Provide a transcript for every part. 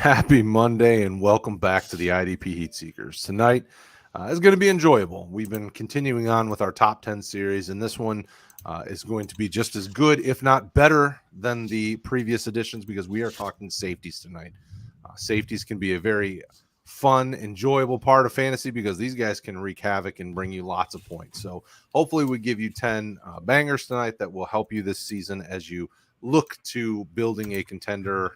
Happy Monday and welcome back to the IDP Heatseekers. Tonight is going to be enjoyable. We've been continuing on with our top 10 series, and this one is going to be just as good, if not better, than the previous editions because we are talking safeties tonight. Safeties can be a very fun, enjoyable part of fantasy because these guys can wreak havoc and bring you lots of points. So hopefully we give you 10 bangers tonight that will help you this season as you look to building a contender,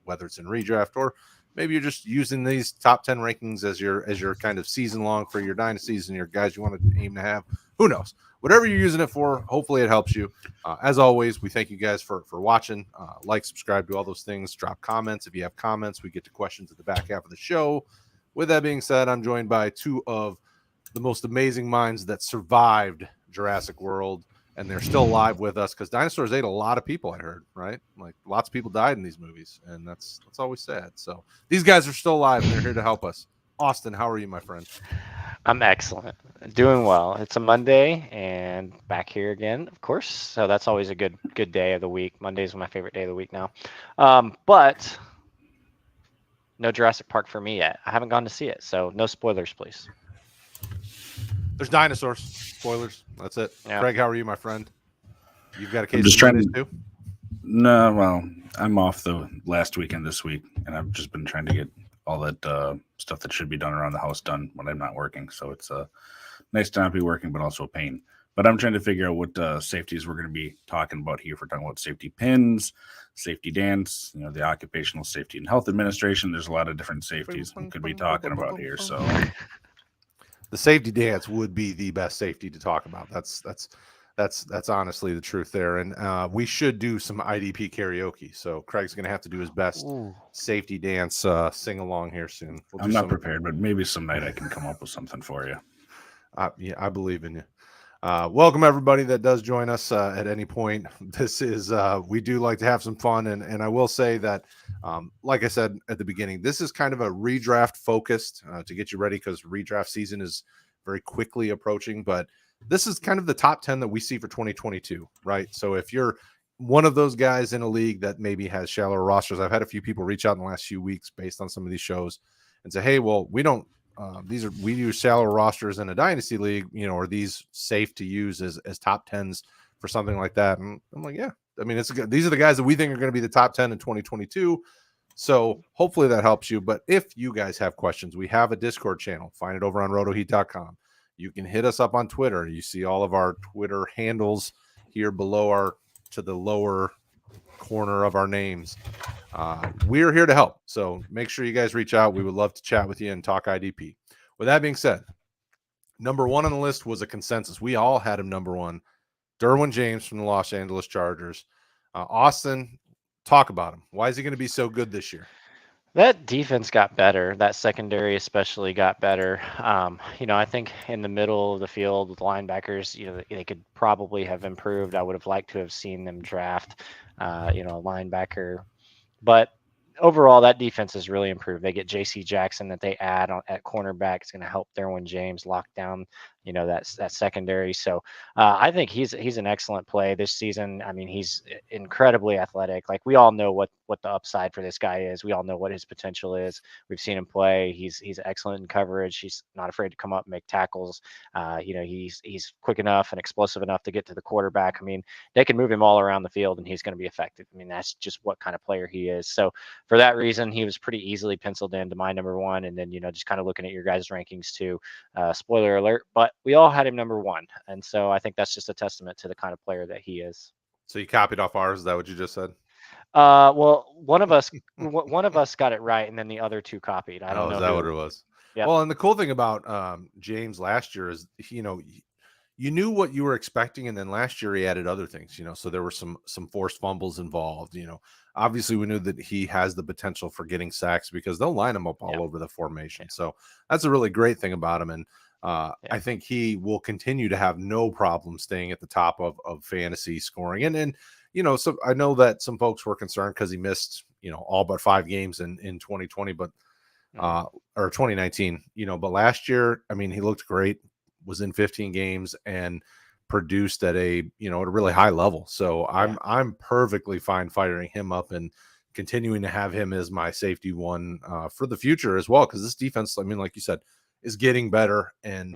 whether it's in redraft or maybe you're just using these top 10 rankings as your kind of season long for your dynasties and your guys you want to aim to have. Who knows? Whatever you're using it for, hopefully it helps you. As always, we thank you guys for watching. Like, subscribe, do all those things. Drop comments. If you have comments, we get to questions at the back half of the show. With that being said, I'm joined by two of the most amazing minds that survived Jurassic World. And they're still alive with us because dinosaurs ate a lot of people, I heard, right? Like lots of people died in these movies, and that's always sad. So these guys are still alive, and they're here to help us. Austin, how are you, my friend? I'm excellent. Doing well. It's a Monday and back here again, of course. So that's always a good day of the week. Monday is my favorite day of the week now. But no Jurassic Park for me yet. I haven't gone to see it, so no spoilers, please. There's dinosaurs. Spoilers. That's it. Yeah. Kraig, how are you, my friend? You've got a case of Mondays too? No, well, I'm off the last weekend this week, and I've just been trying to get all that stuff that should be done around the house done when I'm not working. So it's nice to not be working, but also a pain. But I'm trying to figure out what safeties we're going to be talking about here. If we're talking about safety pins, safety dance, the Occupational Safety and Health Administration. There's a lot of different safeties we could be talking about here. So the safety dance would be the best safety to talk about. That's honestly the truth there. And we should do some IDP karaoke. So Craig's going to have to do his best safety dance sing along here soon. I'm not prepared, but maybe some night I can come up with something for you. Yeah, I believe in you. Welcome everybody that does join us at any point. This is we do like to have some fun, and I will say that like I said at the beginning, this is kind of a redraft focused to get you ready because redraft season is very quickly approaching, but this is kind of the top 10 that we see for 2022, right? So if you're one of those guys in a league that maybe has shallower rosters, I've had a few people reach out in the last few weeks based on some of these shows and say, hey, well, we don't we use shallow rosters in a dynasty league, are these safe to use as top 10s for something like that? And I'm like, yeah, I mean, these are the guys that we think are going to be the top 10 in 2022. So hopefully that helps you. But if you guys have questions, we have a Discord channel. Find it over on rotoheat.com. You can hit us up on Twitter. You see all of our Twitter handles here below to the lower corner of our names. We're here to help. So make sure you guys reach out. We would love to chat with you and talk IDP. With that being said, number one on the list was a consensus. We all had him number one. Derwent James from the Los Angeles Chargers. Austin, talk about him. Why is he going to be so good this year? That defense got better. That secondary especially got better. I think in the middle of the field with linebackers, they could probably have improved. I would have liked to have seen them draft, a linebacker. But overall, that defense has really improved. They get J.C. Jackson that they add at cornerback. It's going to help Derwin James lock down, that secondary. So I think he's an excellent play this season. I mean, he's incredibly athletic. Like we all know what the upside for this guy is. We all know what his potential is. We've seen him play. He's excellent in coverage. He's not afraid to come up and make tackles. He's quick enough and explosive enough to get to the quarterback. I mean, they can move him all around the field and he's going to be effective. I mean, that's just what kind of player he is. So for that reason, he was pretty easily penciled into my number one. And then, just kind of looking at your guys' rankings too, spoiler alert, but we all had him number one. And so I think that's just a testament to the kind of player that he is. So you copied off ours. Is that what you just said? Well, one of us got it right. And then the other two copied. I don't know. Is that what it was? Yeah. Well, and the cool thing about James last year is, you knew what you were expecting. And then last year he added other things, so there were some forced fumbles involved, Obviously, we knew that he has the potential for getting sacks because they'll line him up all over the formation. So that's a really great thing about him. And I think he will continue to have no problem staying at the top of fantasy scoring. And so I know that some folks were concerned because he missed, all but 5 games in 2020, but or 2019, but last year, I mean, he looked great, was in 15 games and produced at a really high level. So I'm perfectly fine firing him up and continuing to have him as my safety one for the future as well, because this defense, I mean, like you said, is getting better, and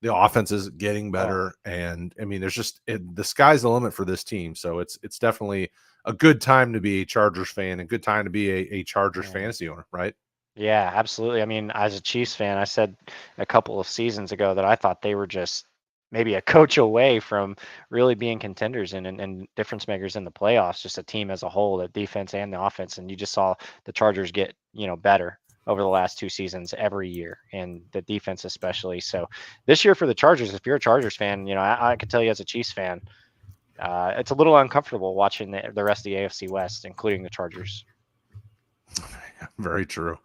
the offense is getting better. And I mean, there's just the sky's the limit for this team. So it's definitely a good time to be a Chargers fan and good time to be a Chargers fantasy owner, right? Yeah, absolutely. I mean, as a Chiefs fan, I said a couple of seasons ago that I thought they were just maybe a coach away from really being contenders and difference makers in the playoffs, just a team as a whole, the defense and the offense. And you just saw the Chargers get, better over the last 2 seasons every year, and the defense especially. So this year for the Chargers, if you're a Chargers fan, I could tell you as a Chiefs fan, it's a little uncomfortable watching the rest of the AFC West, including the Chargers. Very true.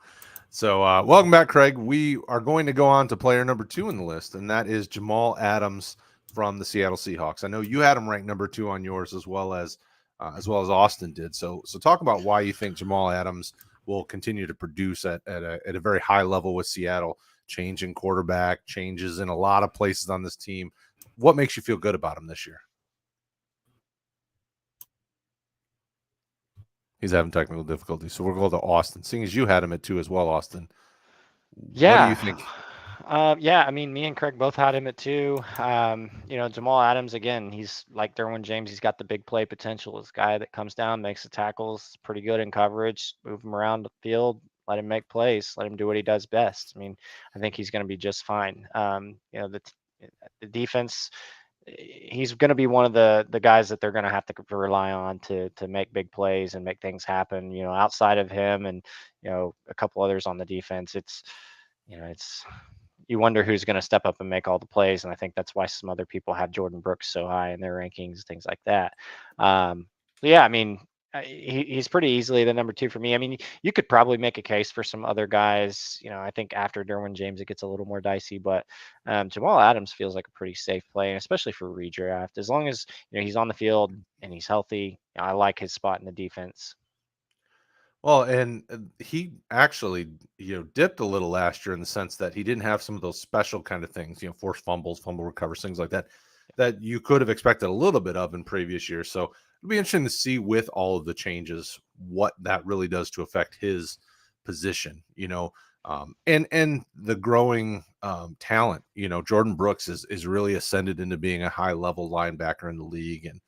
So welcome back, Kraig. We are going to go on to player number 2 in the list, and that is Jamal Adams from the Seattle Seahawks. I know you had him ranked number 2 on yours, as well as Austin did. So talk about why you think Jamal Adams will continue to produce at a very high level with Seattle. Change in quarterback, changes in a lot of places on this team. What makes you feel good about him this year? He's having technical difficulties, so we'll go to Austin. Seeing as you had him at 2 as well, Austin. Yeah. What do you think? I mean, me and Craig both had him at 2. Jamal Adams, again, he's like Derwent James. He's got the big play potential. This guy that comes down, makes the tackles, pretty good in coverage, move him around the field, let him make plays, let him do what he does best. I mean, I think he's going to be just fine. The defense, he's going to be one of the guys that they're going to have to rely on to make big plays and make things happen. Outside of him and a couple others on the defense, it's you wonder who's going to step up and make all the plays, and I think that's why some other people have Jordan Brooks so high in their rankings, things like that. I mean, he's pretty easily the number 2 for me. I mean, you could probably make a case for some other guys. I think after Derwin James, it gets a little more dicey, but Jamal Adams feels like a pretty safe play, especially for redraft. As long as he's on the field and he's healthy, I like his spot in the defense. Well, and he actually, dipped a little last year in the sense that he didn't have some of those special kind of things, forced fumbles, fumble recovers, things like that you could have expected a little bit of in previous years. So it'll be interesting to see with all of the changes what that really does to affect his position, and the growing talent. Jordan Brooks is really ascended into being a high level linebacker in the league, and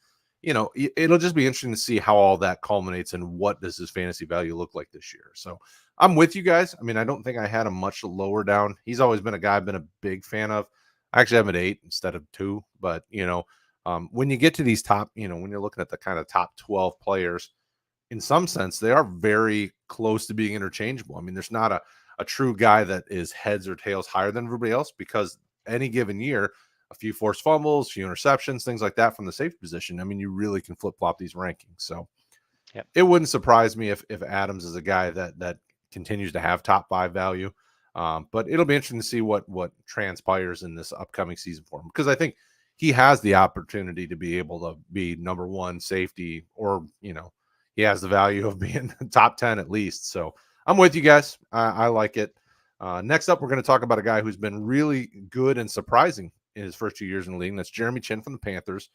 it'll just be interesting to see how all that culminates and what does his fantasy value look like this year. So I'm with you guys. I mean, I don't think I had him much lower down. He's always been a guy I've been a big fan of. I actually have him at 8 instead of 2, but when you get to these top, when you're looking at the kind of top 12 players, in some sense, they are very close to being interchangeable. I mean, there's not a true guy that is heads or tails higher than everybody else, because any given year, a few forced fumbles, a few interceptions, things like that from the safety position. I mean, you really can flip-flop these rankings. So It wouldn't surprise me if Adams is a guy that continues to have top 5 value. But it'll be interesting to see what transpires in this upcoming season for him, because I think he has the opportunity to be able to be number 1 safety, or, he has the value of being top 10 at least. So I'm with you guys. I like it. Next up, we're going to talk about a guy who's been really good and surprising in his first 2 years in the league. And that's Jeremy Chen from the Panthers.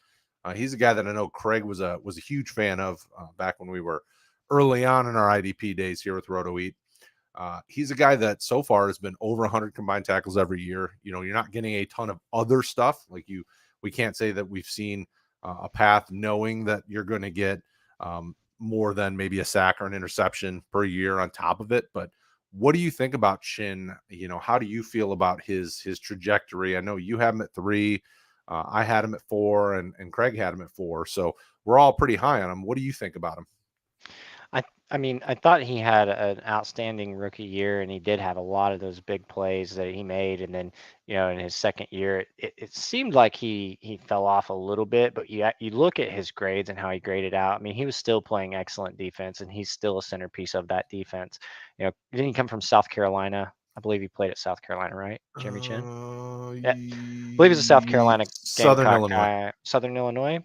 He's a guy that I know Craig was a huge fan of back when we were early on in our IDP days here with RotoEat. He's a guy that so far has been over 100 combined tackles every year. You're not getting a ton of other stuff. We can't say that we've seen a path knowing that you're going to get more than maybe a sack or an interception per year on top of it. But what do you think about Chen? How do you feel about his trajectory? I know you have him at 3. I had him at 4, and Craig had him at 4. So we're all pretty high on him. What do you think about him? I mean, I thought he had an outstanding rookie year, and he did have a lot of those big plays that he made. And then, in his second year, it seemed like he fell off a little bit. But you look at his grades and how he graded out. I mean, he was still playing excellent defense, and he's still a centerpiece of that defense. Didn't he come from South Carolina? I believe he played at South Carolina, right? Jeremy Chen? Yeah. I believe he's a South Carolina Southern Gamecock Illinois. guy. Southern Illinois.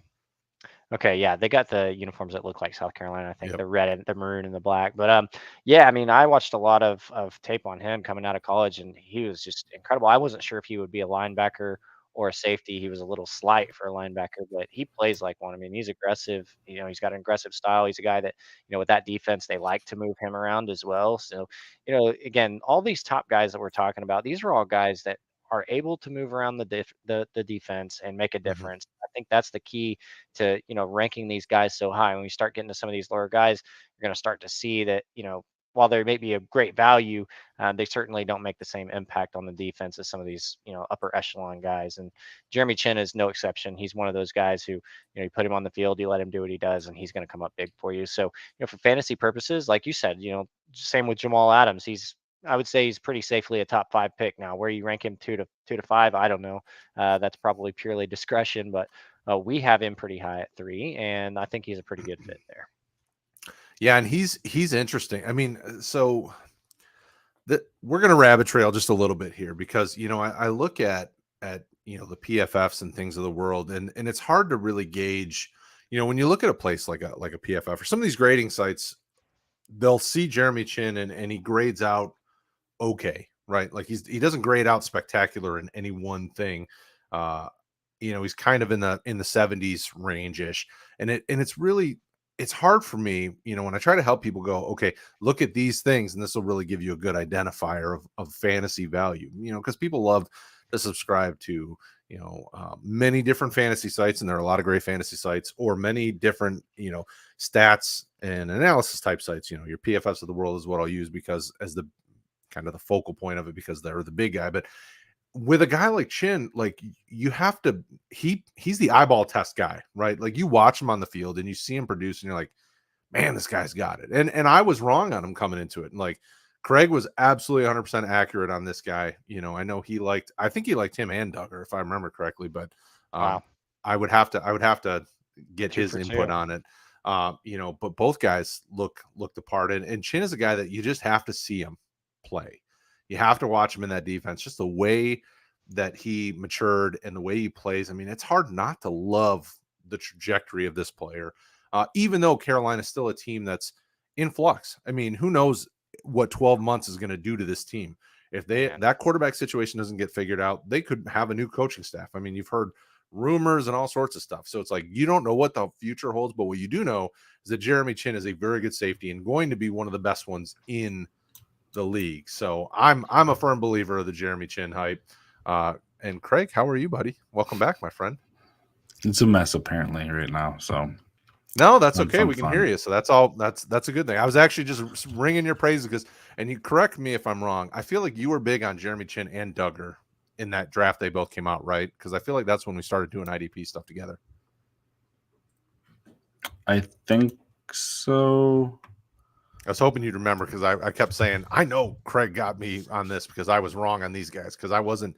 Okay, yeah, they got the uniforms that look like South Carolina. I think Yep. the red and the maroon and the black. But I mean, I watched a lot of tape on him coming out of college, and he was just incredible. I wasn't sure if he would be a linebacker or a safety. He was a little slight for a linebacker, but he plays like one. I mean, he's aggressive. He's got an aggressive style. He's a guy that, with that defense, they like to move him around as well. So, again, all these top guys that we're talking about, these are all guys that are able to move around the defense and make a difference. I think that's the key to, ranking these guys so high. When we start getting to some of these lower guys, you're going to start to see that, while they may be a great value, they certainly don't make the same impact on the defense as some of these, upper echelon guys. And Jeremy Chen is no exception. He's one of those guys who, you put him on the field, you let him do what he does, and he's going to come up big for you. So, for fantasy purposes, like you said, same with Jamal Adams. I would say he's pretty safely a top 5 pick now. Where you rank him 2 to 5, I don't know. That's probably purely discretion, but we have him pretty high at 3, and I think he's a pretty good fit there. Yeah, and he's interesting. I mean, so we're going to rabbit trail just a little bit here because I look at the PFFs and things of the world, and it's hard to really gauge. When you look at a place like a PFF or some of these grading sites, they'll see Jeremy Chin and he grades out okay, right? Like he doesn't grade out spectacular in any one thing. He's kind of in the 70s range-ish, and it's hard for me, when I try to help people go, okay, look at these things, and this will really give you a good identifier of fantasy value, because people love to subscribe to, many different fantasy sites, and there are a lot of great fantasy sites, or many different, stats and analysis type sites. Your PFFs of the world is what I'll use because as the kind of the focal point of it, because they're the big guy. But with a guy like Chin, like you have to, he's the eyeball test guy, right? Like you watch him on the field and you see him produce and you're like, man, this guy's got it. And I was wrong on him coming into it. And like Kraig was absolutely 100% accurate on this guy. I know I think he liked him and Duggar, if I remember correctly, but Wow. I would have to get his input 2 on it. But both guys look the part, and Chin is a guy that you just have to see him play. You have to watch him in that defense, just the way that he matured and the way he plays. I mean, it's hard not to love the trajectory of this player, even though Carolina is still a team that's in flux. I mean, who knows what 12 months is going to do to this team. If that quarterback situation doesn't get figured out, they could have a new coaching staff. I mean, you've heard rumors and all sorts of stuff. So it's like, you don't know what the future holds, but what you do know is that Jeremy Chin is a very good safety and going to be one of the best ones in the league. So I'm a firm believer of the Jeremy Chin hype. And Kraig, how are you, buddy? Welcome back, my friend. It's a mess apparently right now. So no, that's okay. We can hear you. So that's all. That's a good thing. I was actually just ringing your praises because, and you correct me if I'm wrong, I feel like you were big on Jeremy Chin and Duggar in that draft. They both came out, right? Because I feel like that's when we started doing IDP stuff together. I think so. I was hoping you'd remember because I kept saying, I know Kraig got me on this because I was wrong on these guys because I wasn't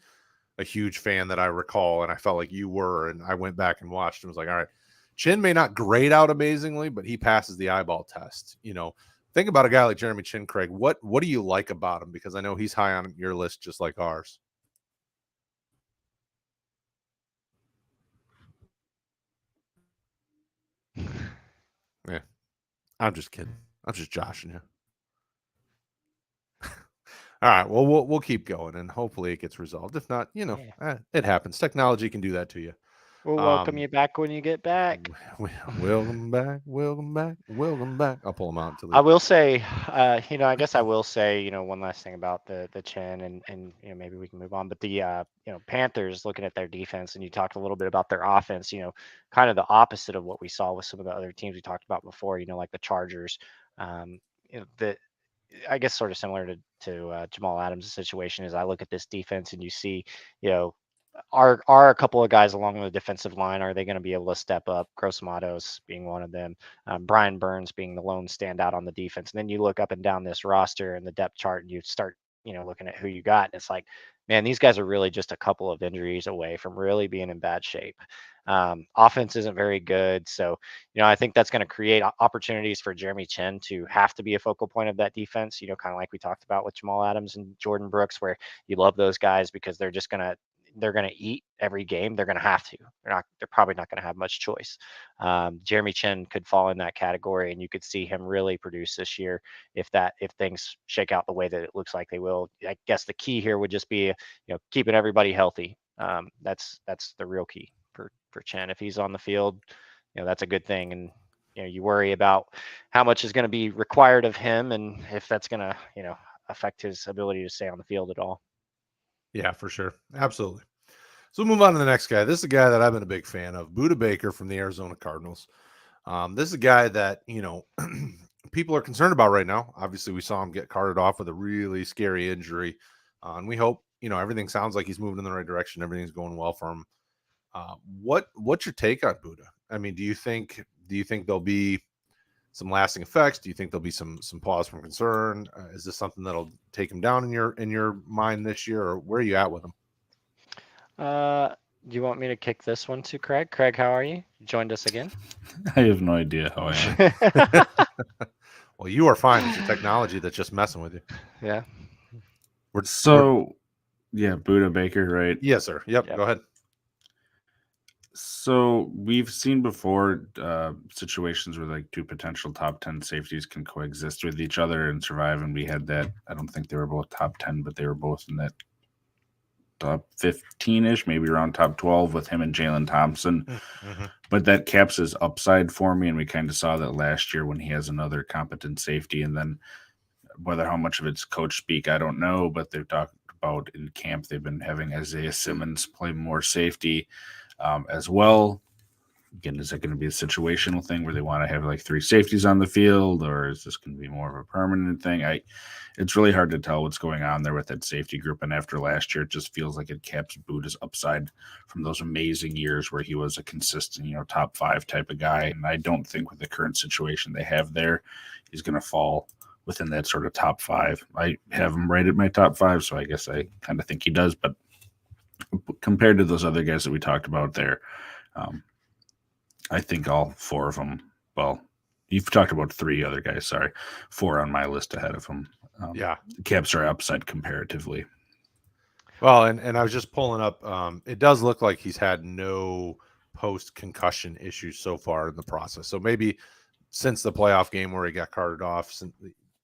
a huge fan that I recall, and I felt like you were, and I went back and watched and was like, all right, Chin may not grade out amazingly, but he passes the eyeball test. Think about a guy like Jeremy Chin, Kraig. What do you like about him? Because I know he's high on your list just like ours. Yeah, I'm just kidding. I'm just joshing you. All right. Well, we'll keep going, and hopefully it gets resolved. If not, it happens. Technology can do that to you. We'll welcome you back when you get back. Welcome back. Welcome back. Welcome back. I'll pull them out until I will say, I guess I will say, one last thing about the Chen, and maybe we can move on. But the Panthers, looking at their defense, and you talked a little bit about their offense. Kind of the opposite of what we saw with some of the other teams we talked about before. Like the Chargers. I guess sort of similar to Jamal Adams' situation is I look at this defense and you see, are a couple of guys along the defensive line, are they going to be able to step up? Gross Matos being one of them, Brian Burns being the lone standout on the defense. And then you look up and down this roster and the depth chart and you start, looking at who you got. And it's like, man, these guys are really just a couple of injuries away from really being in bad shape. Offense isn't very good. So, I think that's going to create opportunities for Jeremy Chen to have to be a focal point of that defense, kind of like we talked about with Jamal Adams and Jordan Brooks, where you love those guys because they're going to eat every game. They're going to have to. They're probably not going to have much choice. Jeremy Chen could fall in that category, and you could see him really produce this year if things shake out the way that it looks like they will. I guess the key here would just be, keeping everybody healthy. That's the real key for Chen. If he's on the field, that's a good thing. And you worry about how much is going to be required of him, and if that's going to affect his ability to stay on the field at all. Yeah, for sure, absolutely. So we'll move on to the next guy. This is a guy that I've been a big fan of, Buda Baker from the Arizona Cardinals. This is a guy that, people are concerned about right now. Obviously, we saw him get carted off with a really scary injury. And we hope, everything sounds like he's moving in the right direction. Everything's going well for him. What's your take on Buda? I mean, do you think there'll be some lasting effects? Do you think there'll be some pause from concern? Is this something that'll take him down in your mind this year, or where are you at with him? Do you want me to kick this one to Kraig? Kraig, how are you? You joined us again? I have no idea how I am. Well, you are fine. It's your technology that's just messing with you. Yeah. Buda Baker, right? Yes, sir. Yep. Go ahead. So we've seen before situations where like two potential top 10 safeties can coexist with each other and survive. And we had that. I don't think they were both top 10, but they were both in that top 15-ish, maybe around top 12 with him and Jalen Thompson. Mm-hmm. But that caps his upside for me. And we kind of saw that last year when he has another competent safety. And then whether how much of it's coach speak, I don't know. But they've talked about in camp, they've been having Isaiah Simmons play more safety as well. Again, is it going to be a situational thing where they want to have like three safeties on the field, or is this going to be more of a permanent thing? It's really hard to tell what's going on there with that safety group. And after last year, it just feels like it caps Buda's upside from those amazing years where he was a consistent, top 5 type of guy. And I don't think with the current situation they have there, he's going to fall within that sort of top 5. I have him right at my top 5, so I guess I kind of think he does. But compared to those other guys that we talked about there, I think all 4 of them, well, you've talked about 3 other guys, sorry, 4 on my list ahead of him. Caps are upside comparatively. Well, and I was just pulling up, it does look like he's had no post-concussion issues so far in the process. So maybe since the playoff game where he got carted off,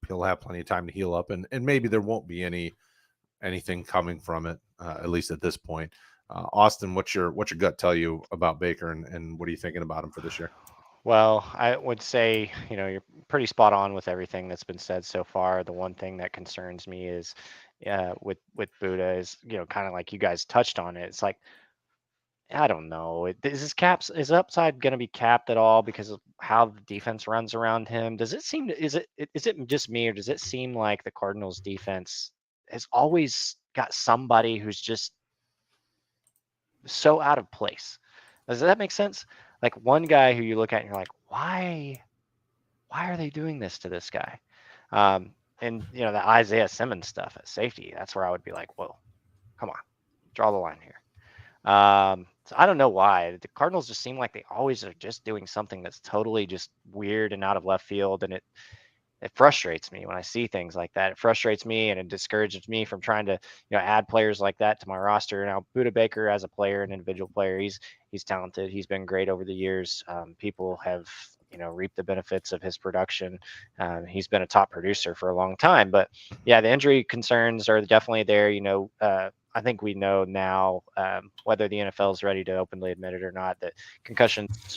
he'll have plenty of time to heal up, and maybe there won't be anything coming from it, at least at this point. Austin, what's your gut tell you about Baker, and what are you thinking about him for this year? Well, I would say, you're pretty spot on with everything that's been said so far. The one thing that concerns me is with Buda is, kind of like you guys touched on it. It's like, I don't know. Is his upside going to be capped at all because of how the defense runs around him? Does it seem is it just me, or does it seem like the Cardinals defense has always got somebody who's just so out of place? Does that make sense? Like one guy who you look at and you're like, why are they doing this to this guy? And the Isaiah Simmons stuff at safety, that's where I would be like, whoa, come on, draw the line here. So I don't know why the Cardinals just seem like they always are just doing something that's totally just weird and out of left field. And it frustrates me when I see things like that. It frustrates me, and it discourages me from trying to, add players like that to my roster. Now, Buda Baker as a player, an individual player, he's talented. He's been great over the years. People have, reaped the benefits of his production. He's been a top producer for a long time. But yeah, the injury concerns are definitely there. I think we know now, whether the NFL is ready to openly admit it or not, that concussions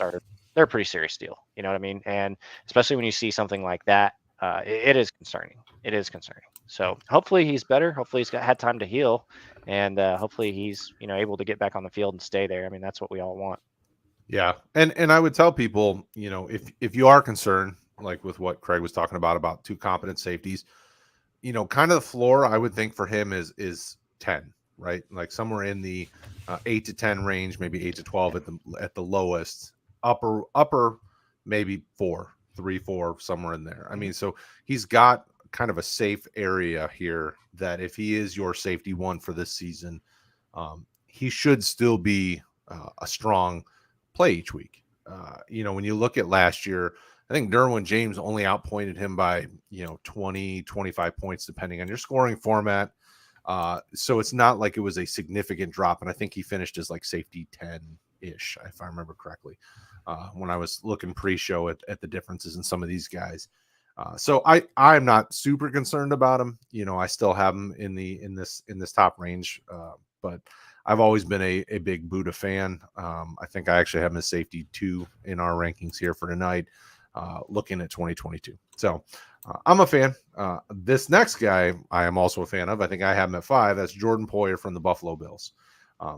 they're a pretty serious deal. You know what I mean? And especially when you see something like that, it is concerning. It is concerning. So hopefully he's better. Hopefully he's had time to heal, and hopefully he's able to get back on the field and stay there. I mean, that's what we all want. Yeah, and I would tell people, if you are concerned, like with what Kraig was talking about 2 competent safeties, kind of the floor I would think for him is 10, right? Like somewhere in the 8 to 10 range, maybe 8 to 12 at the lowest. Upper maybe 3, 4, somewhere in there. I mean, so he's got kind of a safe area here that if he is your safety 1 for this season, he should still be a strong play each week. When you look at last year, I think Derwent James only outpointed him by 20, 25 points, depending on your scoring format. So it's not like it was a significant drop, and I think he finished as like safety 10-ish, if I remember correctly, when I was looking pre-show at the differences in some of these guys. So I'm not super concerned about him. I still have him in this top range, but I've always been a big Buda fan. I think I actually have him as safety 2 in our rankings here for tonight, looking at 2022. So I'm a fan. This next guy I am also a fan of. I think I have him at 5. That's Jordan Poyer from the Buffalo Bills.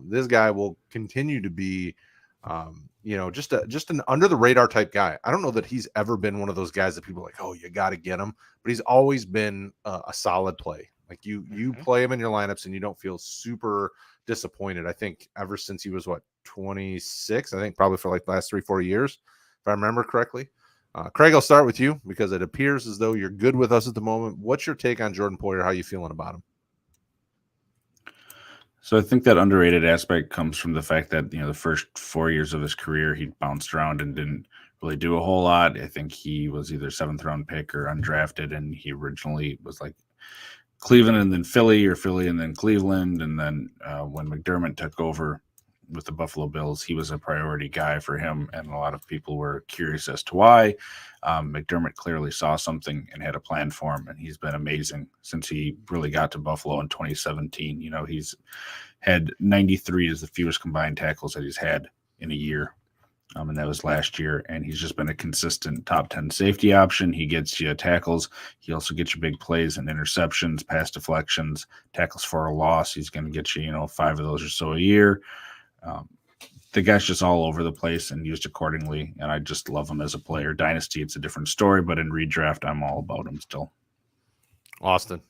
This guy will continue to be, just an under the radar type guy. I don't know that he's ever been one of those guys that people are like, oh, you got to get him, but he's always been a solid play. Like you play him in your lineups and you don't feel super disappointed. I think ever since he was 26, I think probably for like the last 3-4 years, if I remember correctly. Kraig, I'll start with you because it appears as though you're good with us at the moment. What's your take on Jordan Poyer? How are you feeling about him? So I think that underrated aspect comes from the fact that, the first 4 years of his career, he bounced around and didn't really do a whole lot. I think he was either 7th round pick or undrafted, and he originally was like Cleveland and then Philly, or Philly and then Cleveland. And then when McDermott took over with the Buffalo Bills, he was a priority guy for him, and a lot of people were curious as to why. McDermott clearly saw something and had a plan for him, and he's been amazing since he really got to Buffalo in 2017. He's had 93 as the fewest combined tackles that he's had in a year, and that was last year, and he's just been a consistent top 10 safety option. He gets you tackles. He also gets you big plays and interceptions, pass deflections, tackles for a loss. He's going to get you, 5 of those or so a year. The guy's just all over the place and used accordingly, and I just love him as a player. Dynasty, it's a different story, but in redraft, I'm all about him still. Austin.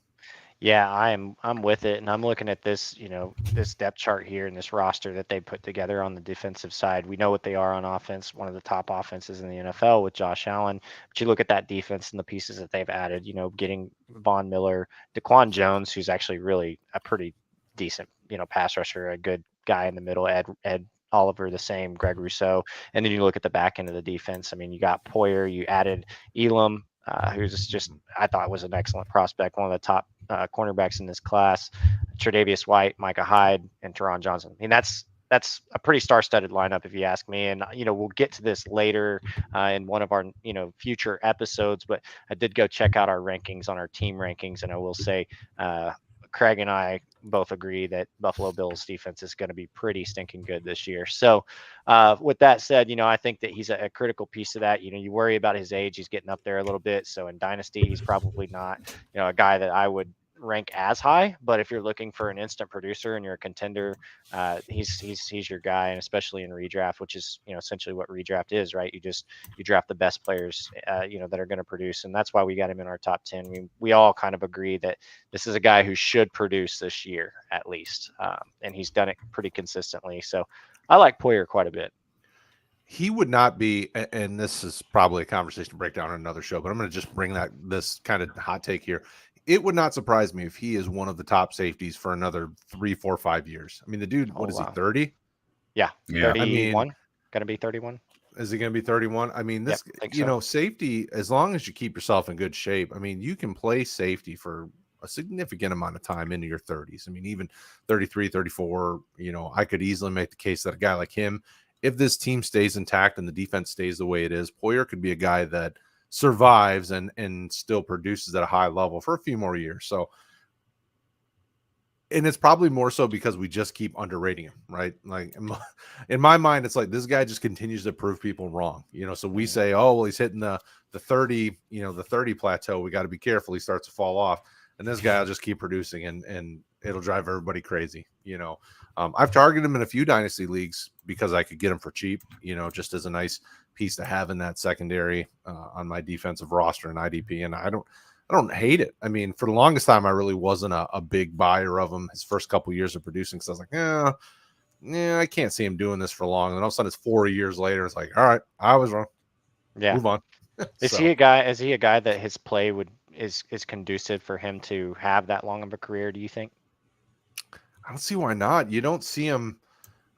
Yeah, I'm with it, and I'm looking at this, this depth chart here and this roster that they put together on the defensive side. We know what they are on offense, one of the top offenses in the NFL with Josh Allen. But you look at that defense and the pieces that they've added, getting Von Miller, Daquan Jones, who's actually really a pretty decent, pass rusher, a good guy in the middle, Ed Oliver, the same, Greg Rousseau. And then you look at the back end of the defense. I mean, you got Poyer, you added Elam, who's just, I thought was an excellent prospect, one of the top cornerbacks in this class, Tre'Davious White, Micah Hyde, and Teron Johnson. I mean, that's a pretty star-studded lineup, if you ask me. And, we'll get to this later in one of our, future episodes, but I did go check out our rankings on our team rankings. And I will say, Kraig and I both agree that Buffalo Bills defense is going to be pretty stinking good this year. So with that said, I think that he's a critical piece of that. You worry about his age. He's getting up there a little bit. So in Dynasty, he's probably not, a guy that I would rank as high, but if you're looking for an instant producer and you're a contender, he's your guy, and especially in redraft, which is essentially what redraft is, right? You draft the best players that are going to produce, and that's why we got him in our top 10. We all kind of agree that this is a guy who should produce this year at least, and he's done it pretty consistently. So I like Poyer quite a bit. He would not be, and this is probably a conversation to break down on another show, but I'm going to just bring this kind of hot take here. It would not surprise me if he is one of the top safeties for another 3, 4, 5 years. I mean, the dude, what is he, 30? Yeah. 31. I mean, going to be 31. Is he going to be 31? I mean, this, safety, as long as you keep yourself in good shape, I mean, you can play safety for a significant amount of time into your 30s. I mean, even 33, 34, I could easily make the case that a guy like him, if this team stays intact and the defense stays the way it is, Poyer could be a guy that survives and still produces at a high level for a few more years. So, and it's probably more so because we just keep underrating him, right? Like in my mind, it's like this guy just continues to prove people wrong. So we say, oh, well, he's hitting the 30, the 30 plateau. We got to be careful. He starts to fall off, and this guy will just keep producing, and it'll drive everybody crazy. I've targeted him in a few dynasty leagues because I could get him for cheap, just as a nice piece to have in that secondary on my defensive roster in IDP. And I don't hate it. I mean, for the longest time, I really wasn't a big buyer of him his first couple years of producing. So I was like, I can't see him doing this for long. And then all of a sudden it's 4 years later. It's like, all right, I was wrong. Yeah. Move on. Is he a guy that his play is conducive for him to have that long of a career, do you think? I don't see why not. You don't see him,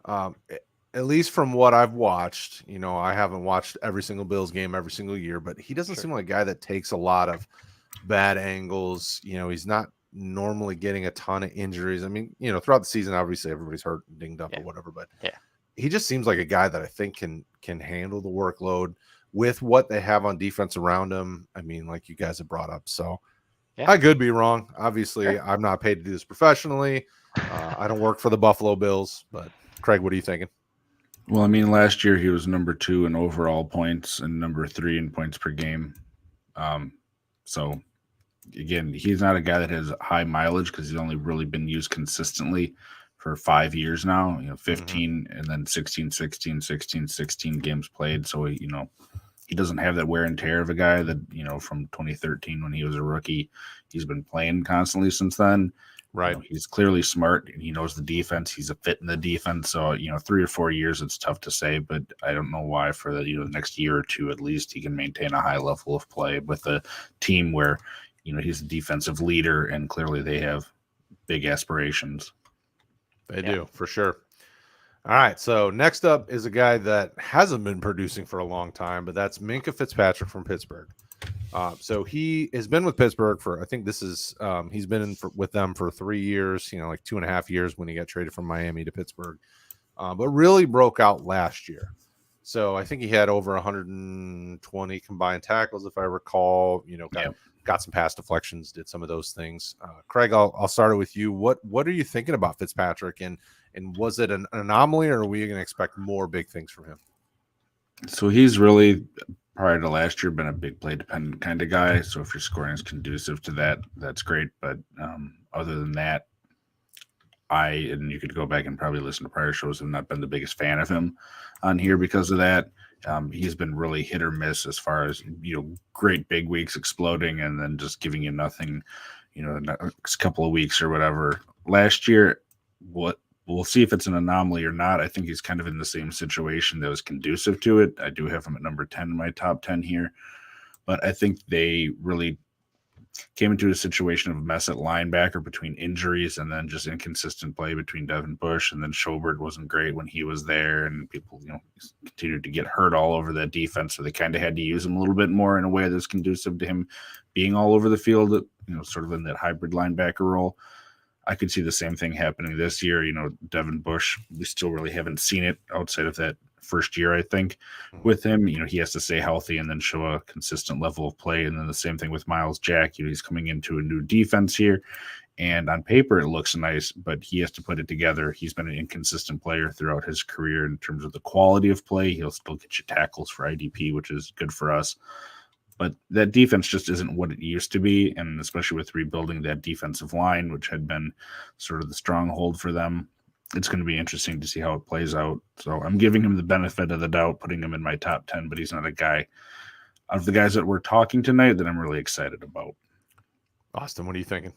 at least from what I've watched. I haven't watched every single Bills game every single year, but he doesn't seem like a guy that takes a lot of bad angles. He's not normally getting a ton of injuries. I mean, throughout the season, obviously everybody's hurt and dinged up or whatever, but he just seems like a guy that I think can handle the workload with what they have on defense around him. I mean, like you guys have brought up. So I could be wrong. Obviously, I'm not paid to do this professionally. I don't work for the Buffalo Bills, but Kraig, what are you thinking? Well, I mean, last year he was number 2 in overall points and number 3 in points per game. So, again, he's not a guy that has high mileage because he's only really been used consistently for 5 years now. 15 and then 16, 16, 16, 16 games played. So, he doesn't have that wear and tear of a guy that, from 2013 when he was a rookie. He's been playing constantly since then. Right. He's clearly smart and he knows the defense. He's a fit in the defense. So, 3 or 4 years, it's tough to say, but I don't know why for the, the next year or two, at least he can maintain a high level of play with a team where, he's a defensive leader and clearly they have big aspirations. They do, for sure. All right. So next up is a guy that hasn't been producing for a long time, but that's Minka Fitzpatrick from Pittsburgh. So he has been with Pittsburgh for, I think this is, he's been with them for 3 years, like 2.5 years when he got traded from Miami to Pittsburgh, but really broke out last year. So I think he had over 120 combined tackles, if I recall, got some pass deflections, did some of those things. Kraig, I'll start it with you. What are you thinking about Fitzpatrick, and was it an anomaly, or are we going to expect more big things from him? So he's really, prior to last year, been a big play dependent kind of guy. So if your scoring is conducive to that, that's great. But other than that, and you could go back and probably listen to prior shows, have not been the biggest fan of him on here because of that. He's been really hit or miss as far as, great big weeks exploding and then just giving you nothing, the next couple of weeks or whatever. Last year, we'll see if it's an anomaly or not. I think he's kind of in the same situation that was conducive to it. I do have him at number 10 in my top 10 here, but I think they really came into a situation of a mess at linebacker between injuries and then just inconsistent play between Devin Bush, and then Schobert wasn't great when he was there, and people, continued to get hurt all over that defense. So they kind of had to use him a little bit more in a way that's conducive to him being all over the field, sort of in that hybrid linebacker role. I could see the same thing happening this year. Devin Bush, we still really haven't seen it outside of that first year, I think, with him. He has to stay healthy and then show a consistent level of play. And then the same thing with Miles Jack. He's coming into a new defense here. And on paper, it looks nice, but he has to put it together. He's been an inconsistent player throughout his career in terms of the quality of play. He'll still get you tackles for IDP, which is good for us. But that defense just isn't what it used to be, and especially with rebuilding that defensive line, which had been sort of the stronghold for them, it's going to be interesting to see how it plays out. So I'm giving him the benefit of the doubt, putting him in my top 10, but he's not a guy of the guys that we're talking tonight that I'm really excited about. Austin, what are you thinking?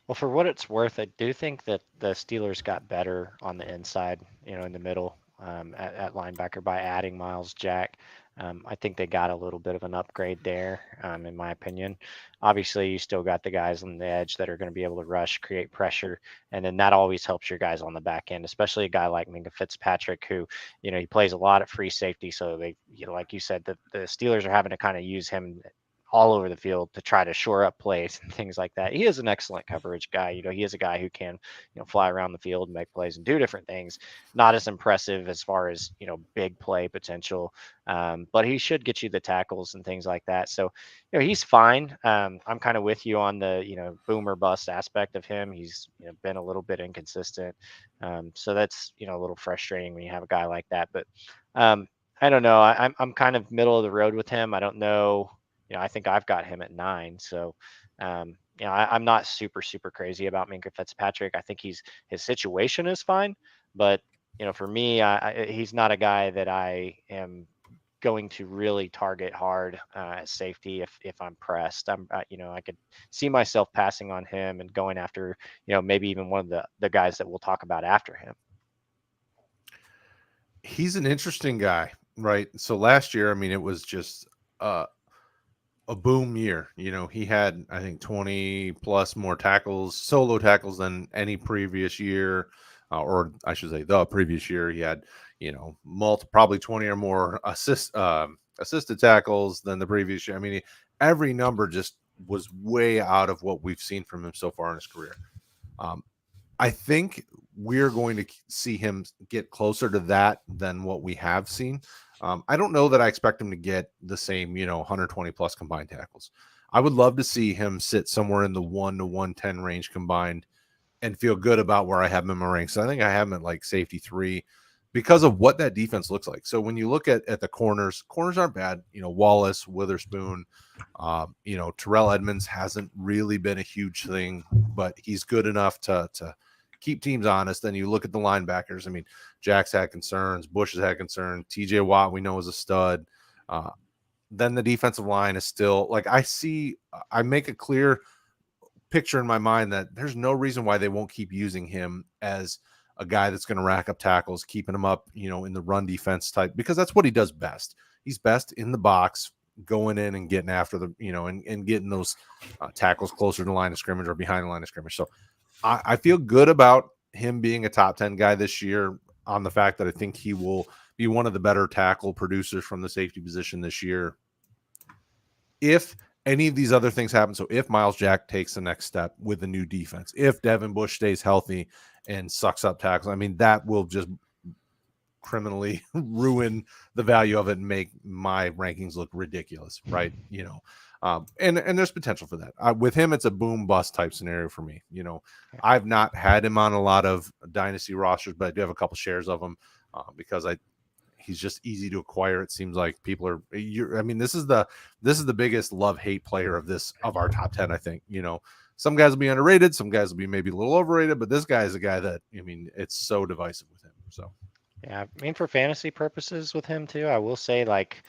Well, for what it's worth, I do think that the Steelers got better on the inside, in the middle at linebacker by adding Miles Jack. I think they got a little bit of an upgrade there, in my opinion. Obviously, you still got the guys on the edge that are going to be able to rush, create pressure, and then that always helps your guys on the back end, especially a guy like Minka Fitzpatrick, who, he plays a lot at free safety. So they, like you said, the Steelers are having to kind of use him all over the field to try to shore up plays and things like that. He is an excellent coverage guy. He is a guy who can, fly around the field and make plays and do different things. Not as impressive as far as, big play potential, but he should get you the tackles and things like that. So, he's fine. I'm kind of with you on the, boom or bust aspect of him. He's been a little bit inconsistent. So that's, a little frustrating when you have a guy like that. But I don't know. I'm kind of middle of the road with him. I don't know. I think I've got him at 9. So, I'm not super crazy about Minka Fitzpatrick. I think his situation is fine, but for me, he's not a guy that I am going to really target hard at safety if I'm pressed. I could see myself passing on him and going after, maybe even one of the guys that we'll talk about after him. He's an interesting guy, right? So last year, it was just a boom year. He had, I think, 20 plus more solo tackles than any previous year, or I should say the previous year. He had, probably 20 or more assisted tackles than the previous year. Every number just was way out of what we've seen from him so far in his career. I think we're going to see him get closer to that than what we have seen. I don't know that I expect him to get the same, 120 plus combined tackles. I would love to see him sit somewhere in the 1 to 110 range combined and feel good about where I have him in my ranks. So I think I have him at like safety 3 because of what that defense looks like. So when you look at the corners aren't bad. Wallace, Witherspoon, Terrell Edmonds hasn't really been a huge thing, but he's good enough to keep teams honest. Then you look at the linebackers. I mean, Jack's had concerns, Bush has had concerns, TJ Watt we know is a stud. Then the defensive line is still like I make a clear picture in my mind that there's no reason why they won't keep using him as a guy that's going to rack up tackles, keeping him up, in the run defense type, because that's what he does best. He's best in the box, going in and getting after the, and getting those tackles closer to the line of scrimmage or behind the line of scrimmage. So I feel good about him being a top 10 guy this year on the fact that I think he will be one of the better tackle producers from the safety position this year. If any of these other things happen, so if Miles Jack takes the next step with the new defense, if Devin Bush stays healthy and sucks up tackles, I mean, that will just criminally ruin the value of it and make my rankings look ridiculous, right? And there's potential for that. With him, it's a boom bust type scenario for me. I've not had him on a lot of dynasty rosters, but I do have a couple shares of him because he's just easy to acquire. It seems like people are. This is the biggest love-hate player of our top 10. I think. Some guys will be underrated, some guys will be maybe a little overrated, but this guy is a guy that it's so divisive with him. So. Yeah, for fantasy purposes with him too, I will say, like,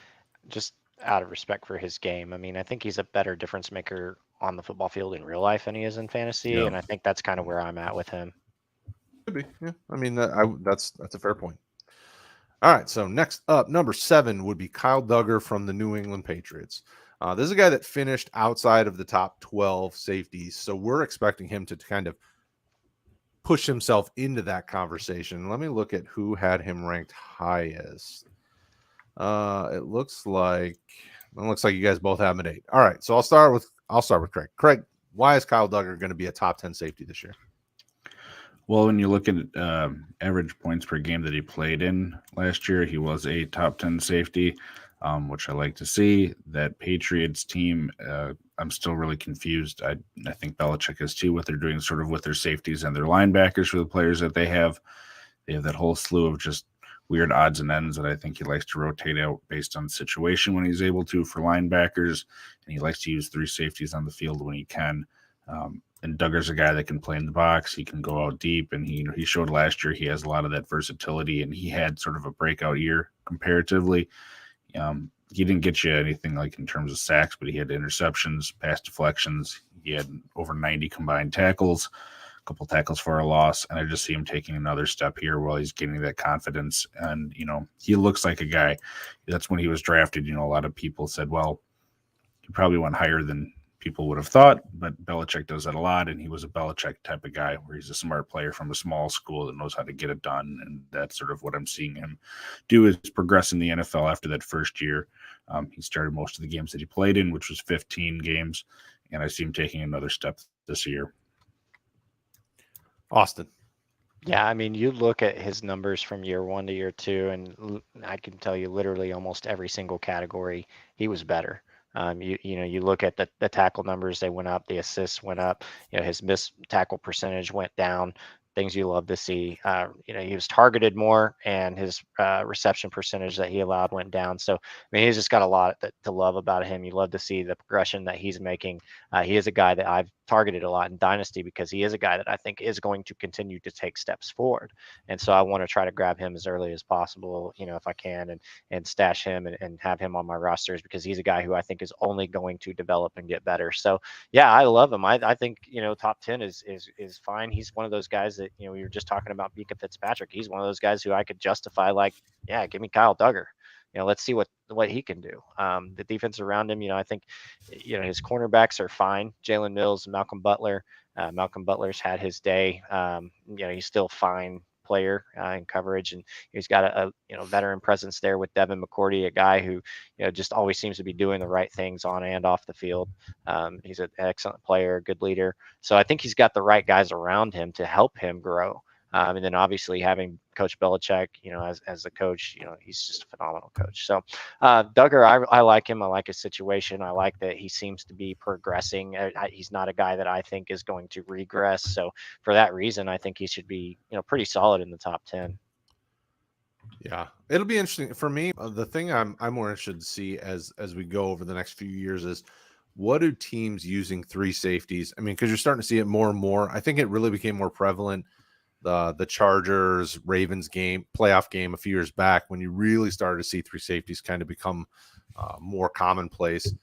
just out of respect for his game, I think he's a better difference maker on the football field in real life than he is in fantasy, and I think that's kind of where I'm at with him. Could be, yeah. That's a fair point. All right, so next up, number 7 would be Kyle Duggar from the New England Patriots. This is a guy that finished outside of the top 12 safeties, so we're expecting him to kind of push himself into that conversation. Let me look at who had him ranked highest. It looks like you guys both have him at 8. All right, so I'll start with Kraig. Kraig, why is Kyle Duggar going to be a top 10 safety this year? Well, when you look at average points per game that he played in last year, he was a top 10 safety, which I like to see. That Patriots team, I'm still really confused. I think Belichick is too, what they're doing sort of with their safeties and their linebackers for the players that they have. They have that whole slew of just weird odds and ends that I think he likes to rotate out based on the situation when he's able to for linebackers, and he likes to use 3 safeties on the field when he can. And Duggar's a guy that can play in the box. He can go out deep, and he showed last year he has a lot of that versatility, and he had sort of a breakout year comparatively. He didn't get you anything like in terms of sacks, but he had interceptions, pass deflections. He had over 90 combined tackles, a couple tackles for a loss, and I just see him taking another step here while he's getting that confidence. And, he looks like a guy. That's when he was drafted. A lot of people said, well, he probably went higher than people would have thought, but Belichick does that a lot, and he was a Belichick type of guy where he's a smart player from a small school that knows how to get it done, and that's sort of what I'm seeing him do is progress in the NFL after that first year. He started most of the games that he played in, which was 15 games, and I see him taking another step this year. Austin. Yeah, you look at his numbers from year 1 to year 2, and I can tell you literally almost every single category he was better. You look at the tackle numbers, they went up, the assists went up, his missed tackle percentage went down, things you love to see. He was targeted more, and his reception percentage that he allowed went down. So, he's just got a lot to love about him. You love to see the progression that he's making. He is a guy that I've targeted a lot in Dynasty because he is a guy that I think is going to continue to take steps forward. And so I want to try to grab him as early as possible, if I can, and stash him and have him on my rosters because he's a guy who I think is only going to develop and get better. So, yeah, I love him. I think, top 10 is fine. He's one of those guys that, we were just talking about Minka Fitzpatrick. He's one of those guys who I could justify like, yeah, give me Kyle Duggar. Let's see what he can do. The defense around him, I think, his cornerbacks are fine. Jalen Mills, Malcolm Butler. Malcolm Butler's had his day. He's still fine player in coverage, and he's got a veteran presence there with Devin McCourty, a guy who just always seems to be doing the right things on and off the field. He's an excellent player, good leader. So I think he's got the right guys around him to help him grow. And then obviously having Coach Belichick, as a coach, he's just a phenomenal coach. So Duggar, I like him. I like his situation. I like that he seems to be progressing. He's not a guy that I think is going to regress. So for that reason, I think he should be, pretty solid in the top 10. Yeah, it'll be interesting for me. The thing I'm more interested to see as we go over the next few years is what do teams using 3 safeties? I mean, because you're starting to see it more and more. I think it really became more prevalent the Chargers Ravens playoff game a few years back when you really started to see 3 safeties kind of become more commonplace.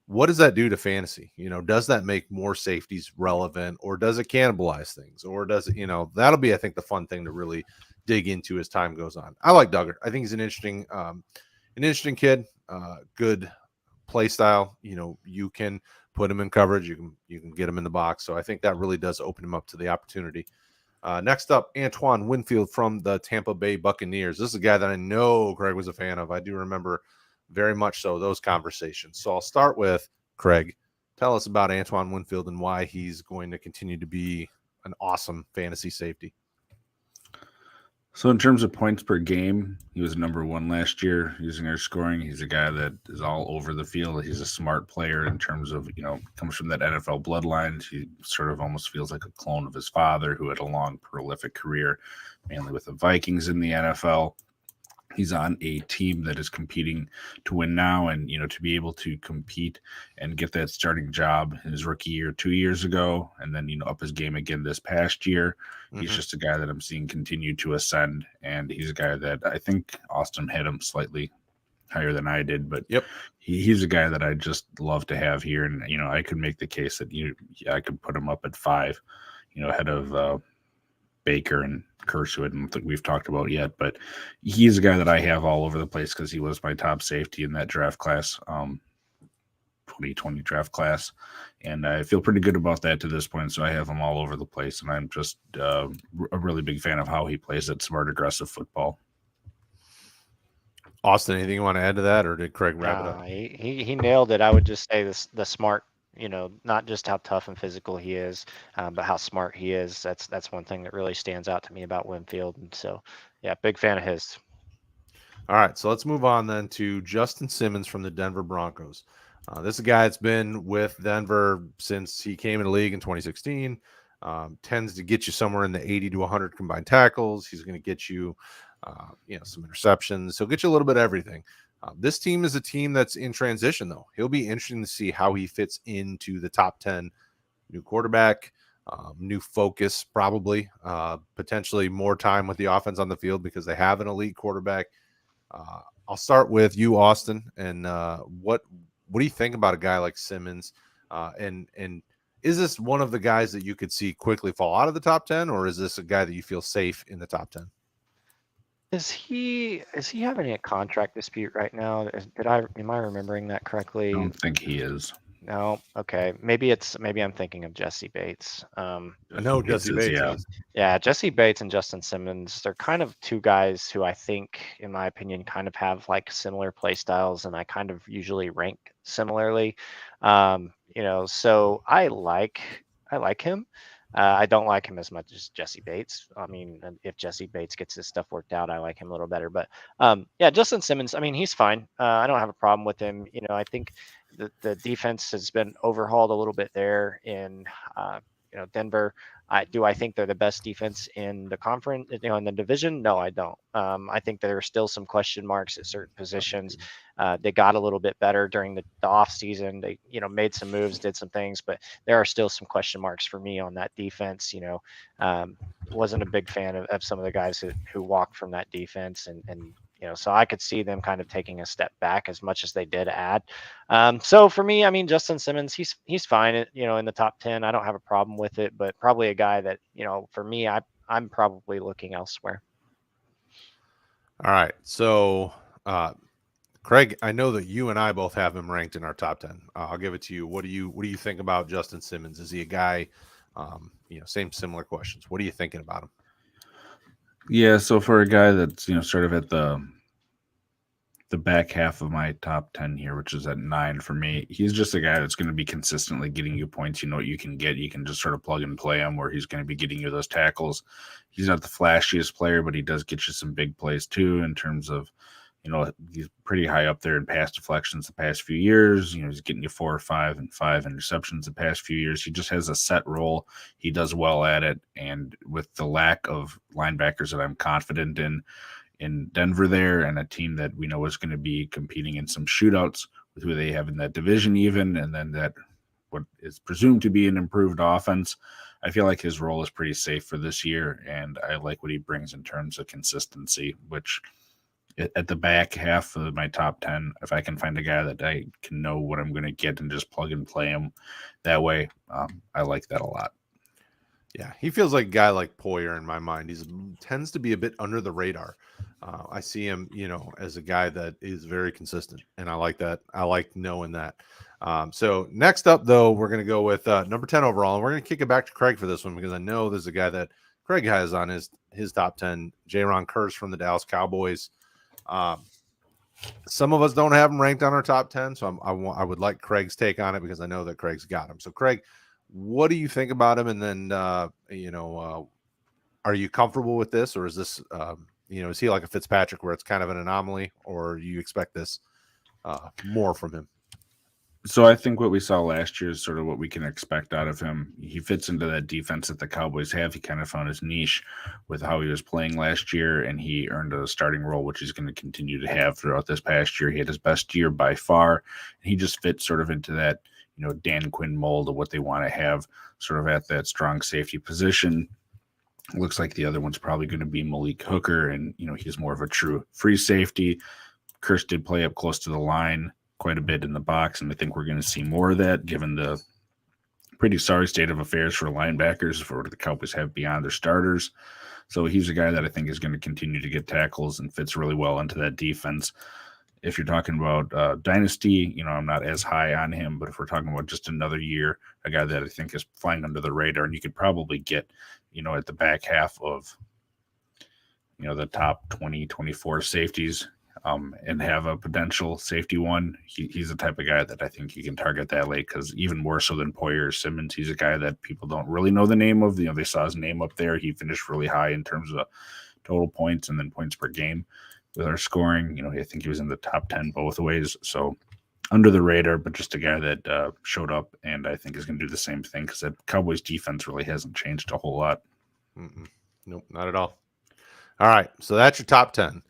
What does that do to fantasy? Does that make more safeties relevant, or does it cannibalize things, or does it, that'll be, I think, the fun thing to really dig into as time goes on. I like Duggar. I think he's an interesting kid, good play style. You can put him in coverage. You can get him in the box. So I think that really does open him up to the opportunity. Next up, Antoine Winfield from the Tampa Bay Buccaneers. This is a guy that I know Kraig was a fan of. I do remember very much so those conversations. So I'll start with Kraig. Tell us about Antoine Winfield and why he's going to continue to be an awesome fantasy safety. So in terms of points per game, he was number 1 last year using our scoring. He's a guy that is all over the field. He's a smart player in terms of, comes from that NFL bloodline. He sort of almost feels like a clone of his father, who had a long, prolific career, mainly with the Vikings in the NFL. He's on a team that is competing to win now, and to be able to compete and get that starting job in his rookie year 2 years ago, and then up his game again this past year. He's just a guy that I'm seeing continue to ascend, and he's a guy that I think Austin had him slightly higher than I did, but yep, he's a guy that I just love to have here, and I could make the case that I could put him up at 5, ahead of Baker and Kershaw, I don't think we've talked about yet, but he's a guy that I have all over the place because he was my top safety in that draft class, 2020 draft class, and I feel pretty good about that to this point. So I have him all over the place, and I'm just a really big fan of how he plays that smart, aggressive football. Austin, anything you want to add to that, or did Kraig wrap it up? He nailed it. I would just say the smart. Not just how tough and physical he is, but how smart he is. That's one thing that really stands out to me about Winfield. And so, yeah, big fan of his. All right, so let's move on then to Justin Simmons from the Denver Broncos. This is a guy that's been with Denver since he came in the league in 2016. Tends to get you somewhere in the 80 to 100 combined tackles. He's going to get you, some interceptions. He'll get you a little bit of everything. This team is a team that's in transition, though. He'll be interesting to see how he fits into the top 10. New quarterback, new focus, probably, potentially more time with the offense on the field because they have an elite quarterback. I'll start with you, Austin, and what do you think about a guy like Simmons? And is this one of the guys that you could see quickly fall out of the top 10, or is this a guy that you feel safe in the top 10? Is he having a contract dispute right now? Am I remembering that correctly? I don't think he is. No. Okay. Maybe I'm thinking of Jesse Bates. I know Jesse Bates. Yeah. Yeah, Jesse Bates and Justin Simmons, they're kind of 2 guys who I think, in my opinion, kind of have like similar play styles, and I kind of usually rank similarly. So I like him. I don't like him as much as Jesse Bates. I mean, if Jesse Bates gets his stuff worked out, I like him a little better. But yeah, Justin Simmons, I mean, he's fine. I don't have a problem with him. I think the defense has been overhauled a little bit there in Denver. Do I think they're the best defense in the conference, in the division? No, I don't. I think there are still some question marks at certain positions. They got a little bit better during the off season. They, made some moves, did some things, but there are still some question marks for me on that defense. Wasn't a big fan of some of the guys who walked from that defense, and so I could see them kind of taking a step back as much as they did add. So for me, I mean, Justin Simmons, he's fine, in the top 10. I don't have a problem with it, but probably a guy that, for me, I'm probably looking elsewhere. All right. So, Kraig, I know that you and I both have him ranked in our top 10. I'll give it to you. What do you think about Justin Simmons? Is he a guy, similar questions. What are you thinking about him? Yeah, so for a guy that's, sort of at the the back half of my top 10 here, which is at 9 for me. He's just a guy that's going to be consistently getting you points. You know what you can get. You can just sort of plug and play him where he's going to be getting you those tackles. He's not the flashiest player, but he does get you some big plays too in terms of, you know, he's pretty high up there in pass deflections the past few years. You know, he's getting you 4 or 5 and 5 interceptions the past few years. He just has a set role. He does well at it. And with the lack of linebackers that I'm confident in Denver there, and a team that we know is going to be competing in some shootouts with who they have in that division even, and then that what is presumed to be an improved offense, I feel like his role is pretty safe for this year, and I like what he brings in terms of consistency, which at the back half of my top 10, if I can find a guy that I can know what I'm going to get and just plug and play him that way, I like that a lot. Yeah, he feels like a guy like Poyer in my mind. He tends to be a bit under the radar. I see him, you know, as a guy that is very consistent, and I like that. I like knowing that. So next up, though, we're going to go with number 10 overall, and we're going to kick it back to Kraig for this one because I know there's a guy that Kraig has on his top 10, Jaron Kearse from the Dallas Cowboys. Some of us don't have him ranked on our top 10, so I would like Craig's take on it because I know that Craig's got him. So, Kraig, what do you think about him? And then, are you comfortable with this, or is this, is he like a Fitzpatrick where it's kind of an anomaly, or you expect this more from him? So I think what we saw last year is sort of what we can expect out of him. He fits into that defense that the Cowboys have. He kind of found his niche with how he was playing last year, and he earned a starting role, which he's going to continue to have throughout this past year. He had his best year by far. And he just fits sort of into that, you know, Dan Quinn mold of what they want to have sort of at that strong safety position. It looks like the other one's probably going to be Malik Hooker, and, you know, he's more of a true free safety. Kearse did play up close to the line quite a bit in the box, and I think we're going to see more of that given the pretty sorry state of affairs for linebackers for what the Cowboys have beyond their starters. So he's a guy that I think is going to continue to get tackles and fits really well into that defense. If you're talking about dynasty, you know, I'm not as high on him, but if we're talking about just another year, a guy that I think is flying under the radar, and you could probably get, you know, at the back half of, you know, the top 20, 24 safeties, and have a potential safety one. He's the type of guy that I think you can target that late, because even more so than Poyer or Simmons, he's a guy that people don't really know the name of. You know, they saw his name up there. He finished really high in terms of total points and then points per game with our scoring. You know, I think he was in the top 10 both ways. So under the radar, but just a guy that showed up, and I think is going to do the same thing because that Cowboys defense really hasn't changed a whole lot. Nope, not at all. All right, so that's your top 10.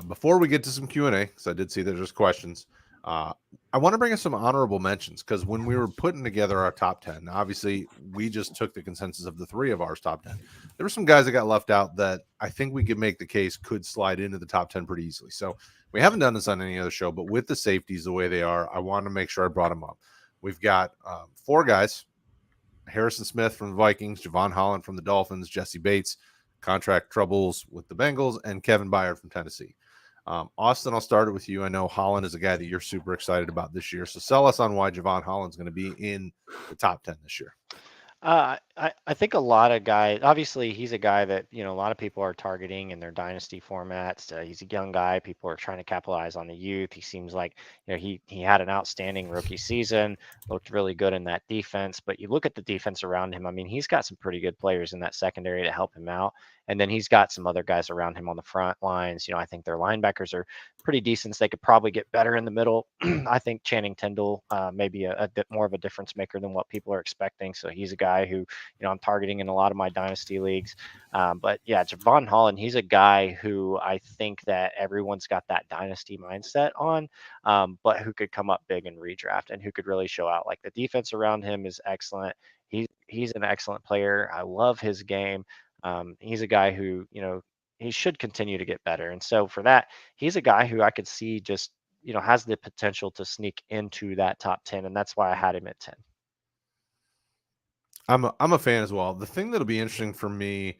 Before we get to some Q&A, because I did see there's questions, I want to bring us some honorable mentions, because when we were putting together our top 10, obviously we just took the consensus of the three of ours top 10. There were some guys that got left out that I think we could make the case could slide into the top 10 pretty easily. So we haven't done this on any other show, but with the safeties the way they are, I want to make sure I brought them up. We've got 4 guys: Harrison Smith from the Vikings, Javon Hall from the Dolphins, Jesse Bates, contract troubles with the Bengals, and Kevin Byard from Tennessee. Austin, I'll start it with you. I know Holland is a guy that you're super excited about this year. So sell us on why Javon Holland's going to be in the top 10 this year. I think a lot of guys, obviously he's a guy that, you know, a lot of people are targeting in their dynasty formats. He's a young guy. People are trying to capitalize on the youth. He seems like, you know, he had an outstanding rookie season, looked really good in that defense, but you look at the defense around him. I mean, he's got some pretty good players in that secondary to help him out. And then he's got some other guys around him on the front lines. You know, I think their linebackers are pretty decent. So they could probably get better in the middle. I think Channing Tindall may be a bit more of a difference maker than what people are expecting. So he's a guy who, you know, I'm targeting in a lot of my dynasty leagues. But yeah, Javon Holland, he's a guy who I think that everyone's got that dynasty mindset on, but who could come up big and redraft and who could really show out. Like, the defense around him is excellent. He's an excellent player. I love his game. He's a guy who, you know, he should continue to get better. And so for that, he's a guy who I could see just, you know, has the potential to sneak into that top 10. And that's why I had him at 10. I'm a fan as well. The thing that'll be interesting for me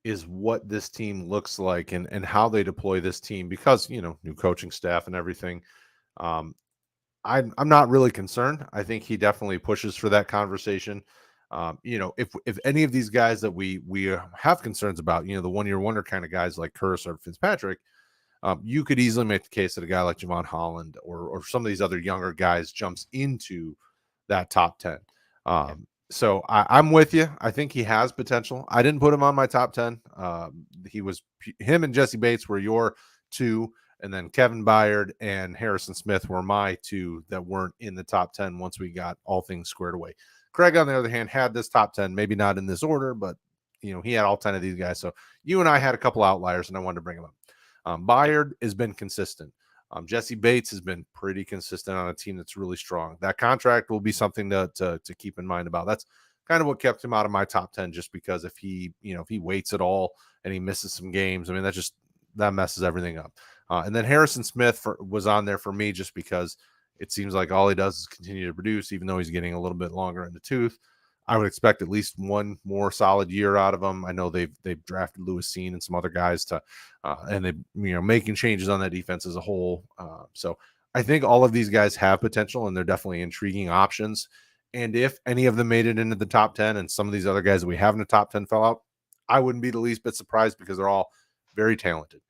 is what this team looks like and how they deploy this team, because, you know, new coaching staff and everything. I'm not really concerned. I think he definitely pushes for that conversation. You know, if any of these guys that we have concerns about, you know, the 1-year wonder kind of guys like Kearse or Fitzpatrick, you could easily make the case that a guy like Javon Holland or some of these other younger guys jumps into that top 10. So I'm with you. I think he has potential. I didn't put him on my top 10. Him and Jesse Bates were your two, and then Kevin Byard and Harrison Smith were my two that weren't in the top 10 once we got all things squared away. Kraig, on the other hand, had this top 10, maybe not in this order, but he had all 10 of these guys. So you and I had a couple outliers, and I wanted to bring them up. Byard has been consistent. Jesse Bates has been pretty consistent on a team that's really strong. That contract will be something to keep in mind about. That's kind of what kept him out of my top 10, just because if he waits at all and he misses some games, I mean, that messes everything up. And then Harrison Smith was on there for me just because it seems like all he does is continue to produce, even though he's getting a little bit longer in the tooth. I would expect at least one more solid year out of him. I know they've drafted Lewis Seen and some other guys and they making changes on that defense as a whole. So I think all of these guys have potential, and they're definitely intriguing options. And if any of them made it into the top 10, and some of these other guys that we have in the top 10 fell out, I wouldn't be the least bit surprised, because they're all very talented.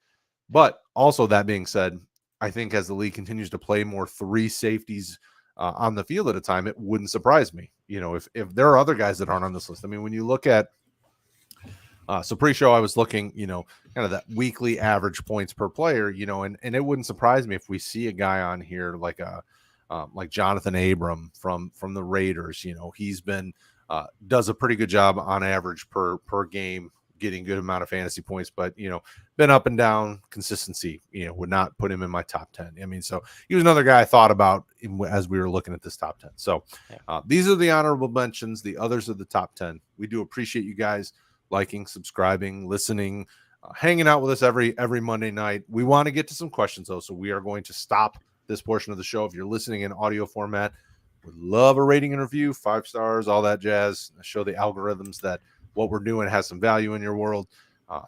But also, that being said, I think as the league continues to play more 3 safeties on the field at a time, it wouldn't surprise me, if there are other guys that aren't on this list. I mean, when you look at, so pre-show, I was looking, kind of that weekly average points per player, and it wouldn't surprise me if we see a guy on here like Jonathan Abram from the Raiders. He's been does a pretty good job on average per game, getting good amount of fantasy points, but been up and down. Consistency would not put him in my top 10. I mean, so he was another guy I thought about as we were looking at this top 10. So these are the honorable mentions. The others are the top 10. We do appreciate you guys liking, subscribing, listening, hanging out with us every Monday night. We want to get to some questions though, so we are going to stop this portion of the show. If you're listening in audio format, would love a rating and review, 5 stars, all that jazz. Show the algorithms that what we're doing has some value in your world.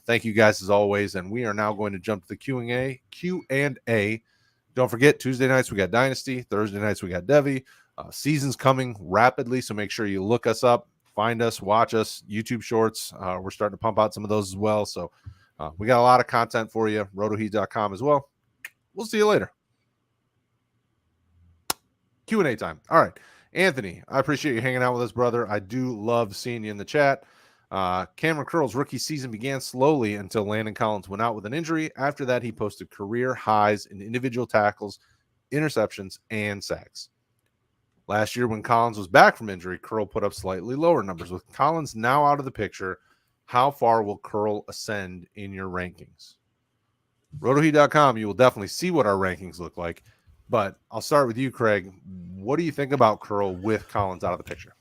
Thank you guys as always, and we are now going to jump to the Q&A. Don't forget, Tuesday nights we got Dynasty, Thursday nights we got Devy. Season's coming rapidly, so make sure you look us up, find us, watch us. YouTube Shorts, we're starting to pump out some of those as well. So we got a lot of content for you. rotoheat.com as well. We'll see you later. Q&A time. All right, Anthony, I appreciate you hanging out with us, brother. I do love seeing you in the chat. Cameron Curl's rookie season began slowly until Landon Collins went out with an injury. After that, he posted career highs in individual tackles, interceptions, and sacks. Last year, when Collins was back from injury, Curl put up slightly lower numbers. With Collins now out of the picture, how far will Curl ascend in your rankings? rotoheat.com, you will definitely see what our rankings look like. But I'll start with you, Kraig. What do you think about Curl with Collins out of the picture?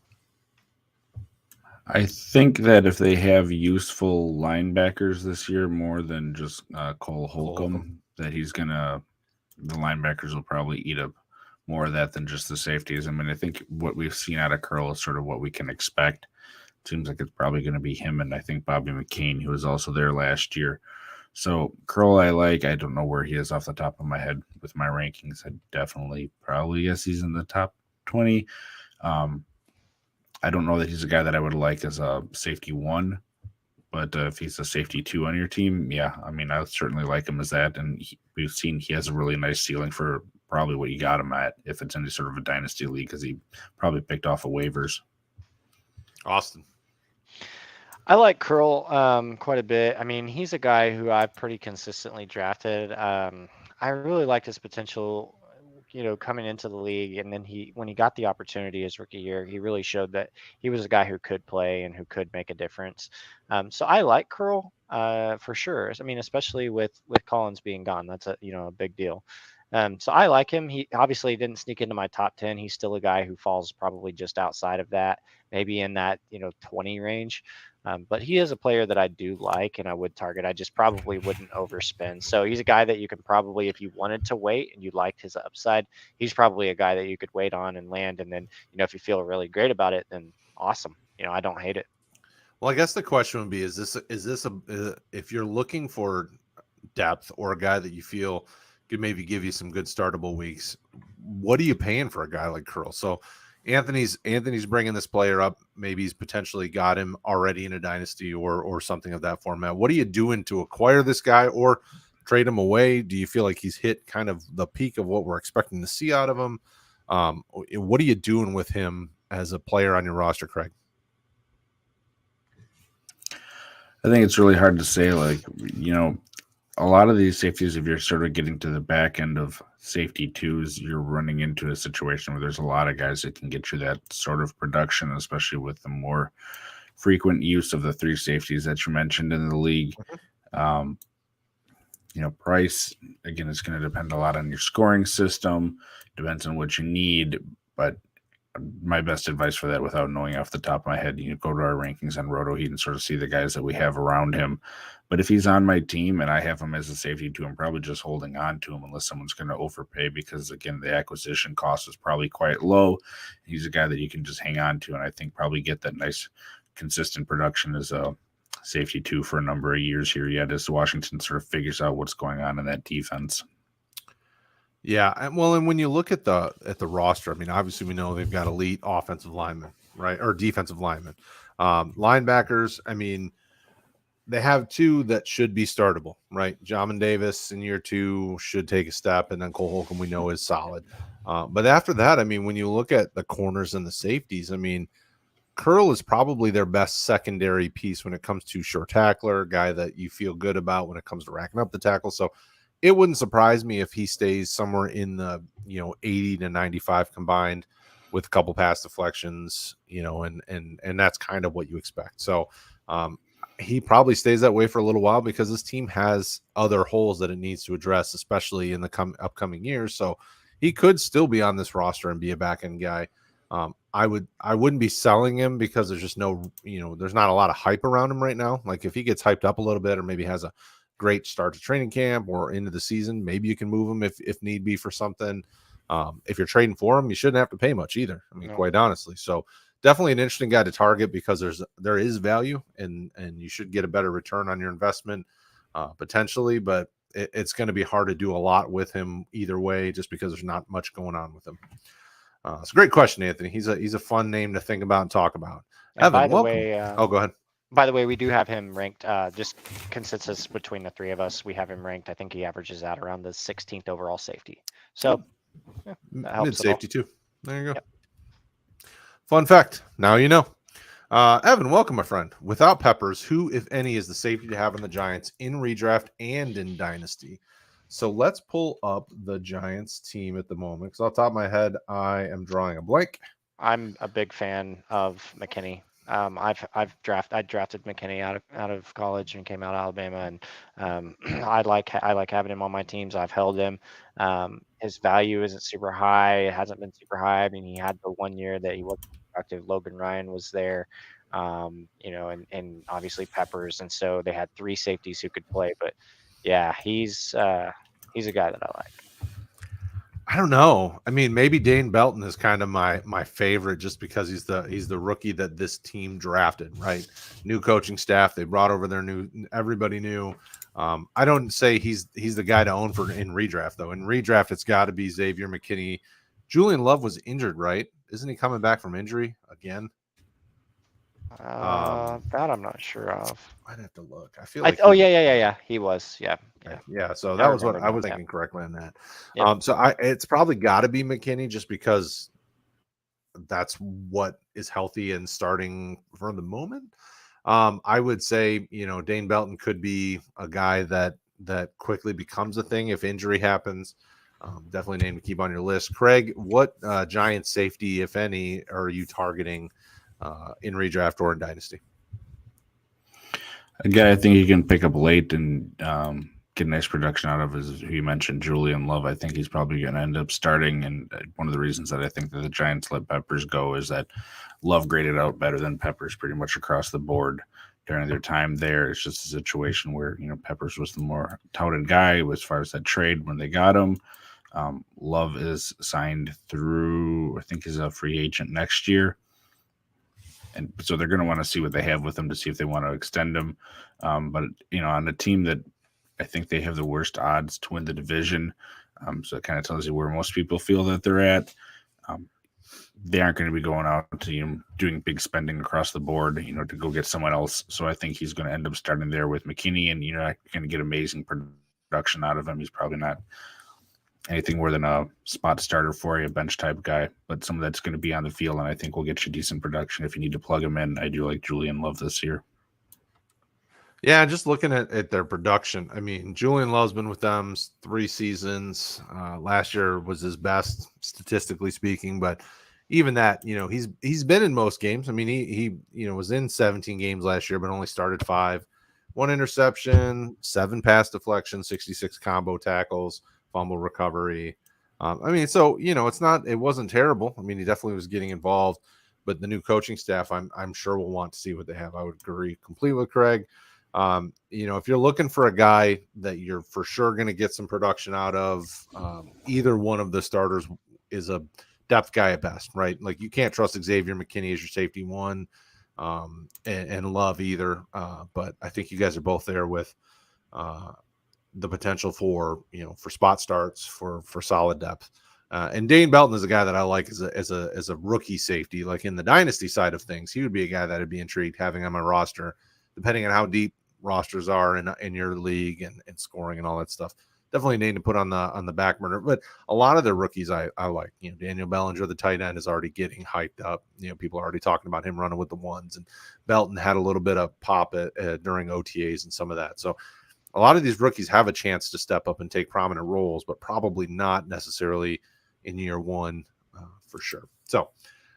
I think that if they have useful linebackers this year, more than just Cole Holcomb, that the linebackers will probably eat up more of that than just the safeties. I mean, I think what we've seen out of Curl is sort of what we can expect. Seems like it's probably going to be him and I think Bobby McCain, who was also there last year. So Curl I like. I don't know where he is off the top of my head with my rankings. I definitely probably guess he's in the top 20. I don't know that he's a guy that I would like as a safety 1, but if he's a safety 2 on your team, yeah, I mean, I would certainly like him as that. And we've seen he has a really nice ceiling for probably what you got him at if it's any sort of a dynasty league, because he probably picked off of waivers. Austin. I like Curl quite a bit. I mean, he's a guy who I've pretty consistently drafted. I really liked his potential, coming into the league. And then when he got the opportunity his rookie year, he really showed that he was a guy who could play and who could make a difference. So I like Curl for sure. I mean, especially with Collins being gone, that's a big deal. So I like him. He obviously didn't sneak into my top 10. He's still a guy who falls probably just outside of that, maybe in that 20 range. But he is a player that I do like and I would target. I just probably wouldn't overspend. So he's a guy that you can probably, if you wanted to wait and you liked his upside, he's probably a guy that you could wait on and land. And then, if you feel really great about it, then awesome. I don't hate it. Well, I guess the question would be, is this if you're looking for depth or a guy that you feel could maybe give you some good startable weeks, what are you paying for a guy like Curl? So Anthony's bringing this player up. Maybe he's potentially got him already in a dynasty or something of that format. What are you doing to acquire this guy? Or trade him away? Do you feel like he's hit kind of the peak of what we're expecting to see out of him? What are you doing with him as a player on your roster, Kraig? I think it's really hard to say. Like, a lot of these safeties, if you're sort of getting to the back end of safety twos, you're running into a situation where there's a lot of guys that can get you that sort of production, especially with the more frequent use of the three safeties that you mentioned in the league. Price, again, it's going to depend a lot on your scoring system, depends on what you need, but my best advice for that, without knowing off the top of my head, go to our rankings on RotoHeat and sort of see the guys that we have around him. But if he's on my team and I have him as a safety too, I'm probably just holding on to him unless someone's going to overpay, because again, the acquisition cost is probably quite low. He's a guy that you can just hang on to, and I think probably get that nice consistent production as a safety two for a number of years here yet, as Washington sort of figures out what's going on in that defense. Yeah, and when you look at the roster, I mean, obviously we know they've got elite offensive linemen, right, or defensive linemen, linebackers. I mean, they have two that should be startable, right? Jamin Davis in year 2 should take a step, and then Cole Holcomb we know is solid. But after that, I mean, when you look at the corners and the safeties, I mean, Curl is probably their best secondary piece when it comes to short tackler, guy that you feel good about when it comes to racking up the tackle. So it wouldn't surprise me if he stays somewhere in the 80 to 95 combined with a couple pass deflections, and that's kind of what you expect. So he probably stays that way for a little while because this team has other holes that it needs to address, especially in the upcoming years. So he could still be on this roster and be a back end guy. I wouldn't be selling him because there's just there's not a lot of hype around him right now. Like if he gets hyped up a little bit or maybe has a great start to training camp or into the season, maybe you can move him if need be for something. If you're trading for him, you shouldn't have to pay much either. I mean, quite honestly. So definitely an interesting guy to target because there is value and you should get a better return on your investment potentially, but it's going to be hard to do a lot with him either way just because there's not much going on with him. It's a great question, Anthony. He's a fun name to think about and talk about. And Evan, by the welcome. way, go ahead. By the way, we do have him ranked, just consensus between the three of us. We have him ranked. I think he averages out around the 16th overall safety. So mid safety too. There you go. Yep. Fun fact. Now you know. Evan, welcome, my friend. Without Peppers, who, if any, is the safety to have in the Giants in redraft and in Dynasty? So let's pull up the Giants team at the moment. Because off the top of my head, I am drawing a blank. I'm a big fan of McKinney. I drafted McKinney out of college and came out of Alabama, and I like having him on my teams. I've held him. His value isn't super high. It hasn't been super high. I mean, he had the 1 year that he wasn't productive. Logan Ryan was there, and obviously Peppers, and so they had three safeties who could play. But yeah, he's a guy that I like. I don't know. I mean, maybe Dane Belton is kind of my favorite just because he's the rookie that this team drafted, right? New coaching staff. They brought over everybody new. I don't say he's the guy to own in redraft, though. In redraft, it's got to be Xavier McKinney. Julian Love was injured, right? Isn't he coming back from injury again? That I'm not sure of. I'd have to look. I feel like yeah. He was, yeah. So that was what I was thinking correctly on that. Yep. So it's probably got to be McKinney just because that's what is healthy and starting for the moment. I would say Dane Belton could be a guy that quickly becomes a thing if injury happens. Definitely a name to keep on your list. Kraig, what Giants safety, if any, are you targeting in redraft or in Dynasty? A guy I think you can pick up late and get nice production out of is who you mentioned, Julian Love. I think he's probably going to end up starting. And one of the reasons that I think that the Giants let Peppers go is that Love graded out better than Peppers pretty much across the board during their time there. It's just a situation where, Peppers was the more touted guy as far as that trade when they got him. Love is signed through, I think he's a free agent next year. And so they're going to want to see what they have with him to see if they want to extend him. But, on a team that I think they have the worst odds to win the division, so it kind of tells you where most people feel that they're at. They aren't going to be going out to doing big spending across the board, to go get someone else. So I think he's going to end up starting there with McKinney, and you're not going to get amazing production out of him. He's probably not anything more than a spot starter for you, a bench type guy, but someone that's going to be on the field, and I think will get you decent production if you need to plug him in. I do like Julian Love this year. Yeah, just looking at their production. I mean, Julian Love's been with them 3 seasons. Last year was his best, statistically speaking, but even that, he's been in most games. I mean, he was in 17 games last year, but only started 5. 1 interception, 7 pass deflections, 66 combo tackles, fumble recovery. I mean, so it wasn't terrible. I mean, he definitely was getting involved, but the new coaching staff, I'm sure will want to see what they have. I would agree completely with Kraig. If you're looking for a guy that you're for sure going to get some production out of, either one of the starters is a depth guy at best, right? Like, you can't trust Xavier McKinney as your safety 1, and Love either. But I think you guys are both there with the potential for spot starts, for solid depth. And Dane Belton is a guy that I like as a rookie safety. Like, in the dynasty side of things, he would be a guy that I'd be intrigued having on my roster, depending on how deep rosters are in your league and scoring and all that stuff. Definitely need to put on the back burner. But a lot of the rookies I like. Daniel Bellinger, the tight end, is already getting hyped up. People are already talking about him running with the ones, and Belton had a little bit of pop during OTAs and some of that. So a lot of these rookies have a chance to step up and take prominent roles, but probably not necessarily in year 1 for sure. So,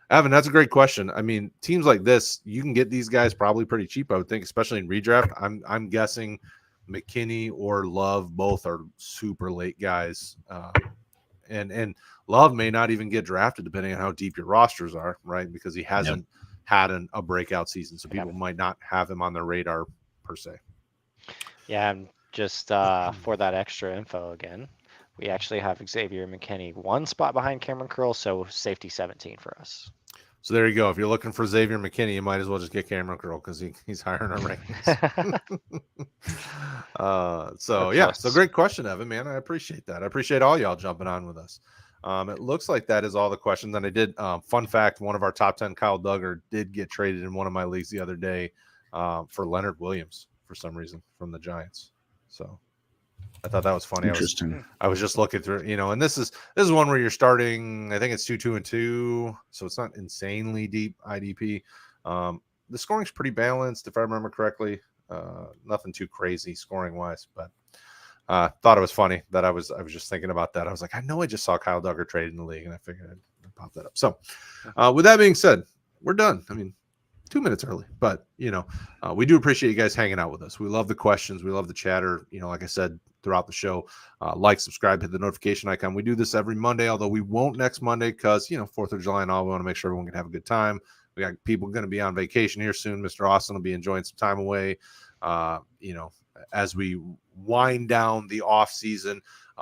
Evan, that's a great question. I mean, teams like this, you can get these guys probably pretty cheap, I would think, especially in redraft. I'm guessing McKinney or Love both are super late guys, and Love may not even get drafted depending on how deep your rosters are, right? Because he hasn't had a breakout season, so people might not have him on their radar per se. Yeah, and just for that extra info again, we actually have Xavier McKinney 1 spot behind Cameron Curl, so safety 17 for us. So there you go. If you're looking for Xavier McKinney, you might as well just get Cameron Curl because he's higher in our rankings. So great question, Evan, man. I appreciate that. I appreciate all y'all jumping on with us. It looks like that is all the questions. And I did, fun fact, one of our top 10, Kyle Duggar, did get traded in one of my leagues the other day for Leonard Williams for some reason from the Giants. So I thought that was funny. Interesting. I was just looking through, and this is one where you're starting, I think it's 2-2-2, so it's not insanely deep IDP. The scoring's pretty balanced, if I remember correctly. Nothing too crazy scoring wise, but thought it was funny that I was just thinking about that. I was like, I know I just saw Kyle Duggar traded in the league, and I figured I'd pop that up. So with that being said, we're done. I mean, 2 minutes early, but we do appreciate you guys hanging out with us. We love the questions. We love the chatter. Like I said throughout the show, like, subscribe, hit the notification icon. We do this every Monday, although we won't next Monday because 4th of July and all. We want to make sure everyone can have a good time. We got people going to be on vacation here soon. Mr. Austin will be enjoying some time away. As we wind down the off season,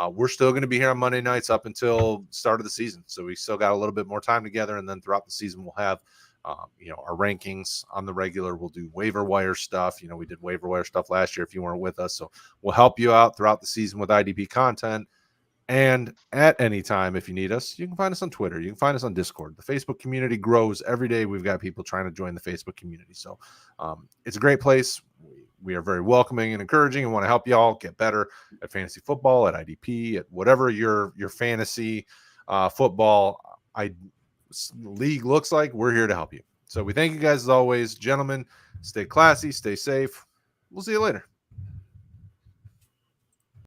we're still going to be here on Monday nights up until start of the season. So we still got a little bit more time together, and then throughout the season we'll have our rankings on the regular. We'll do waiver wire stuff. We did waiver wire stuff last year if you weren't with us. So we'll help you out throughout the season with IDP content. And at any time, if you need us, you can find us on Twitter. You can find us on Discord. The Facebook community grows every day. We've got people trying to join the Facebook community. So it's a great place. We are very welcoming and encouraging and want to help y'all get better at fantasy football, at IDP, at whatever your fantasy football league looks like. We're here to help you. So we thank you guys as always. Gentlemen, stay classy, stay safe. We'll see you later.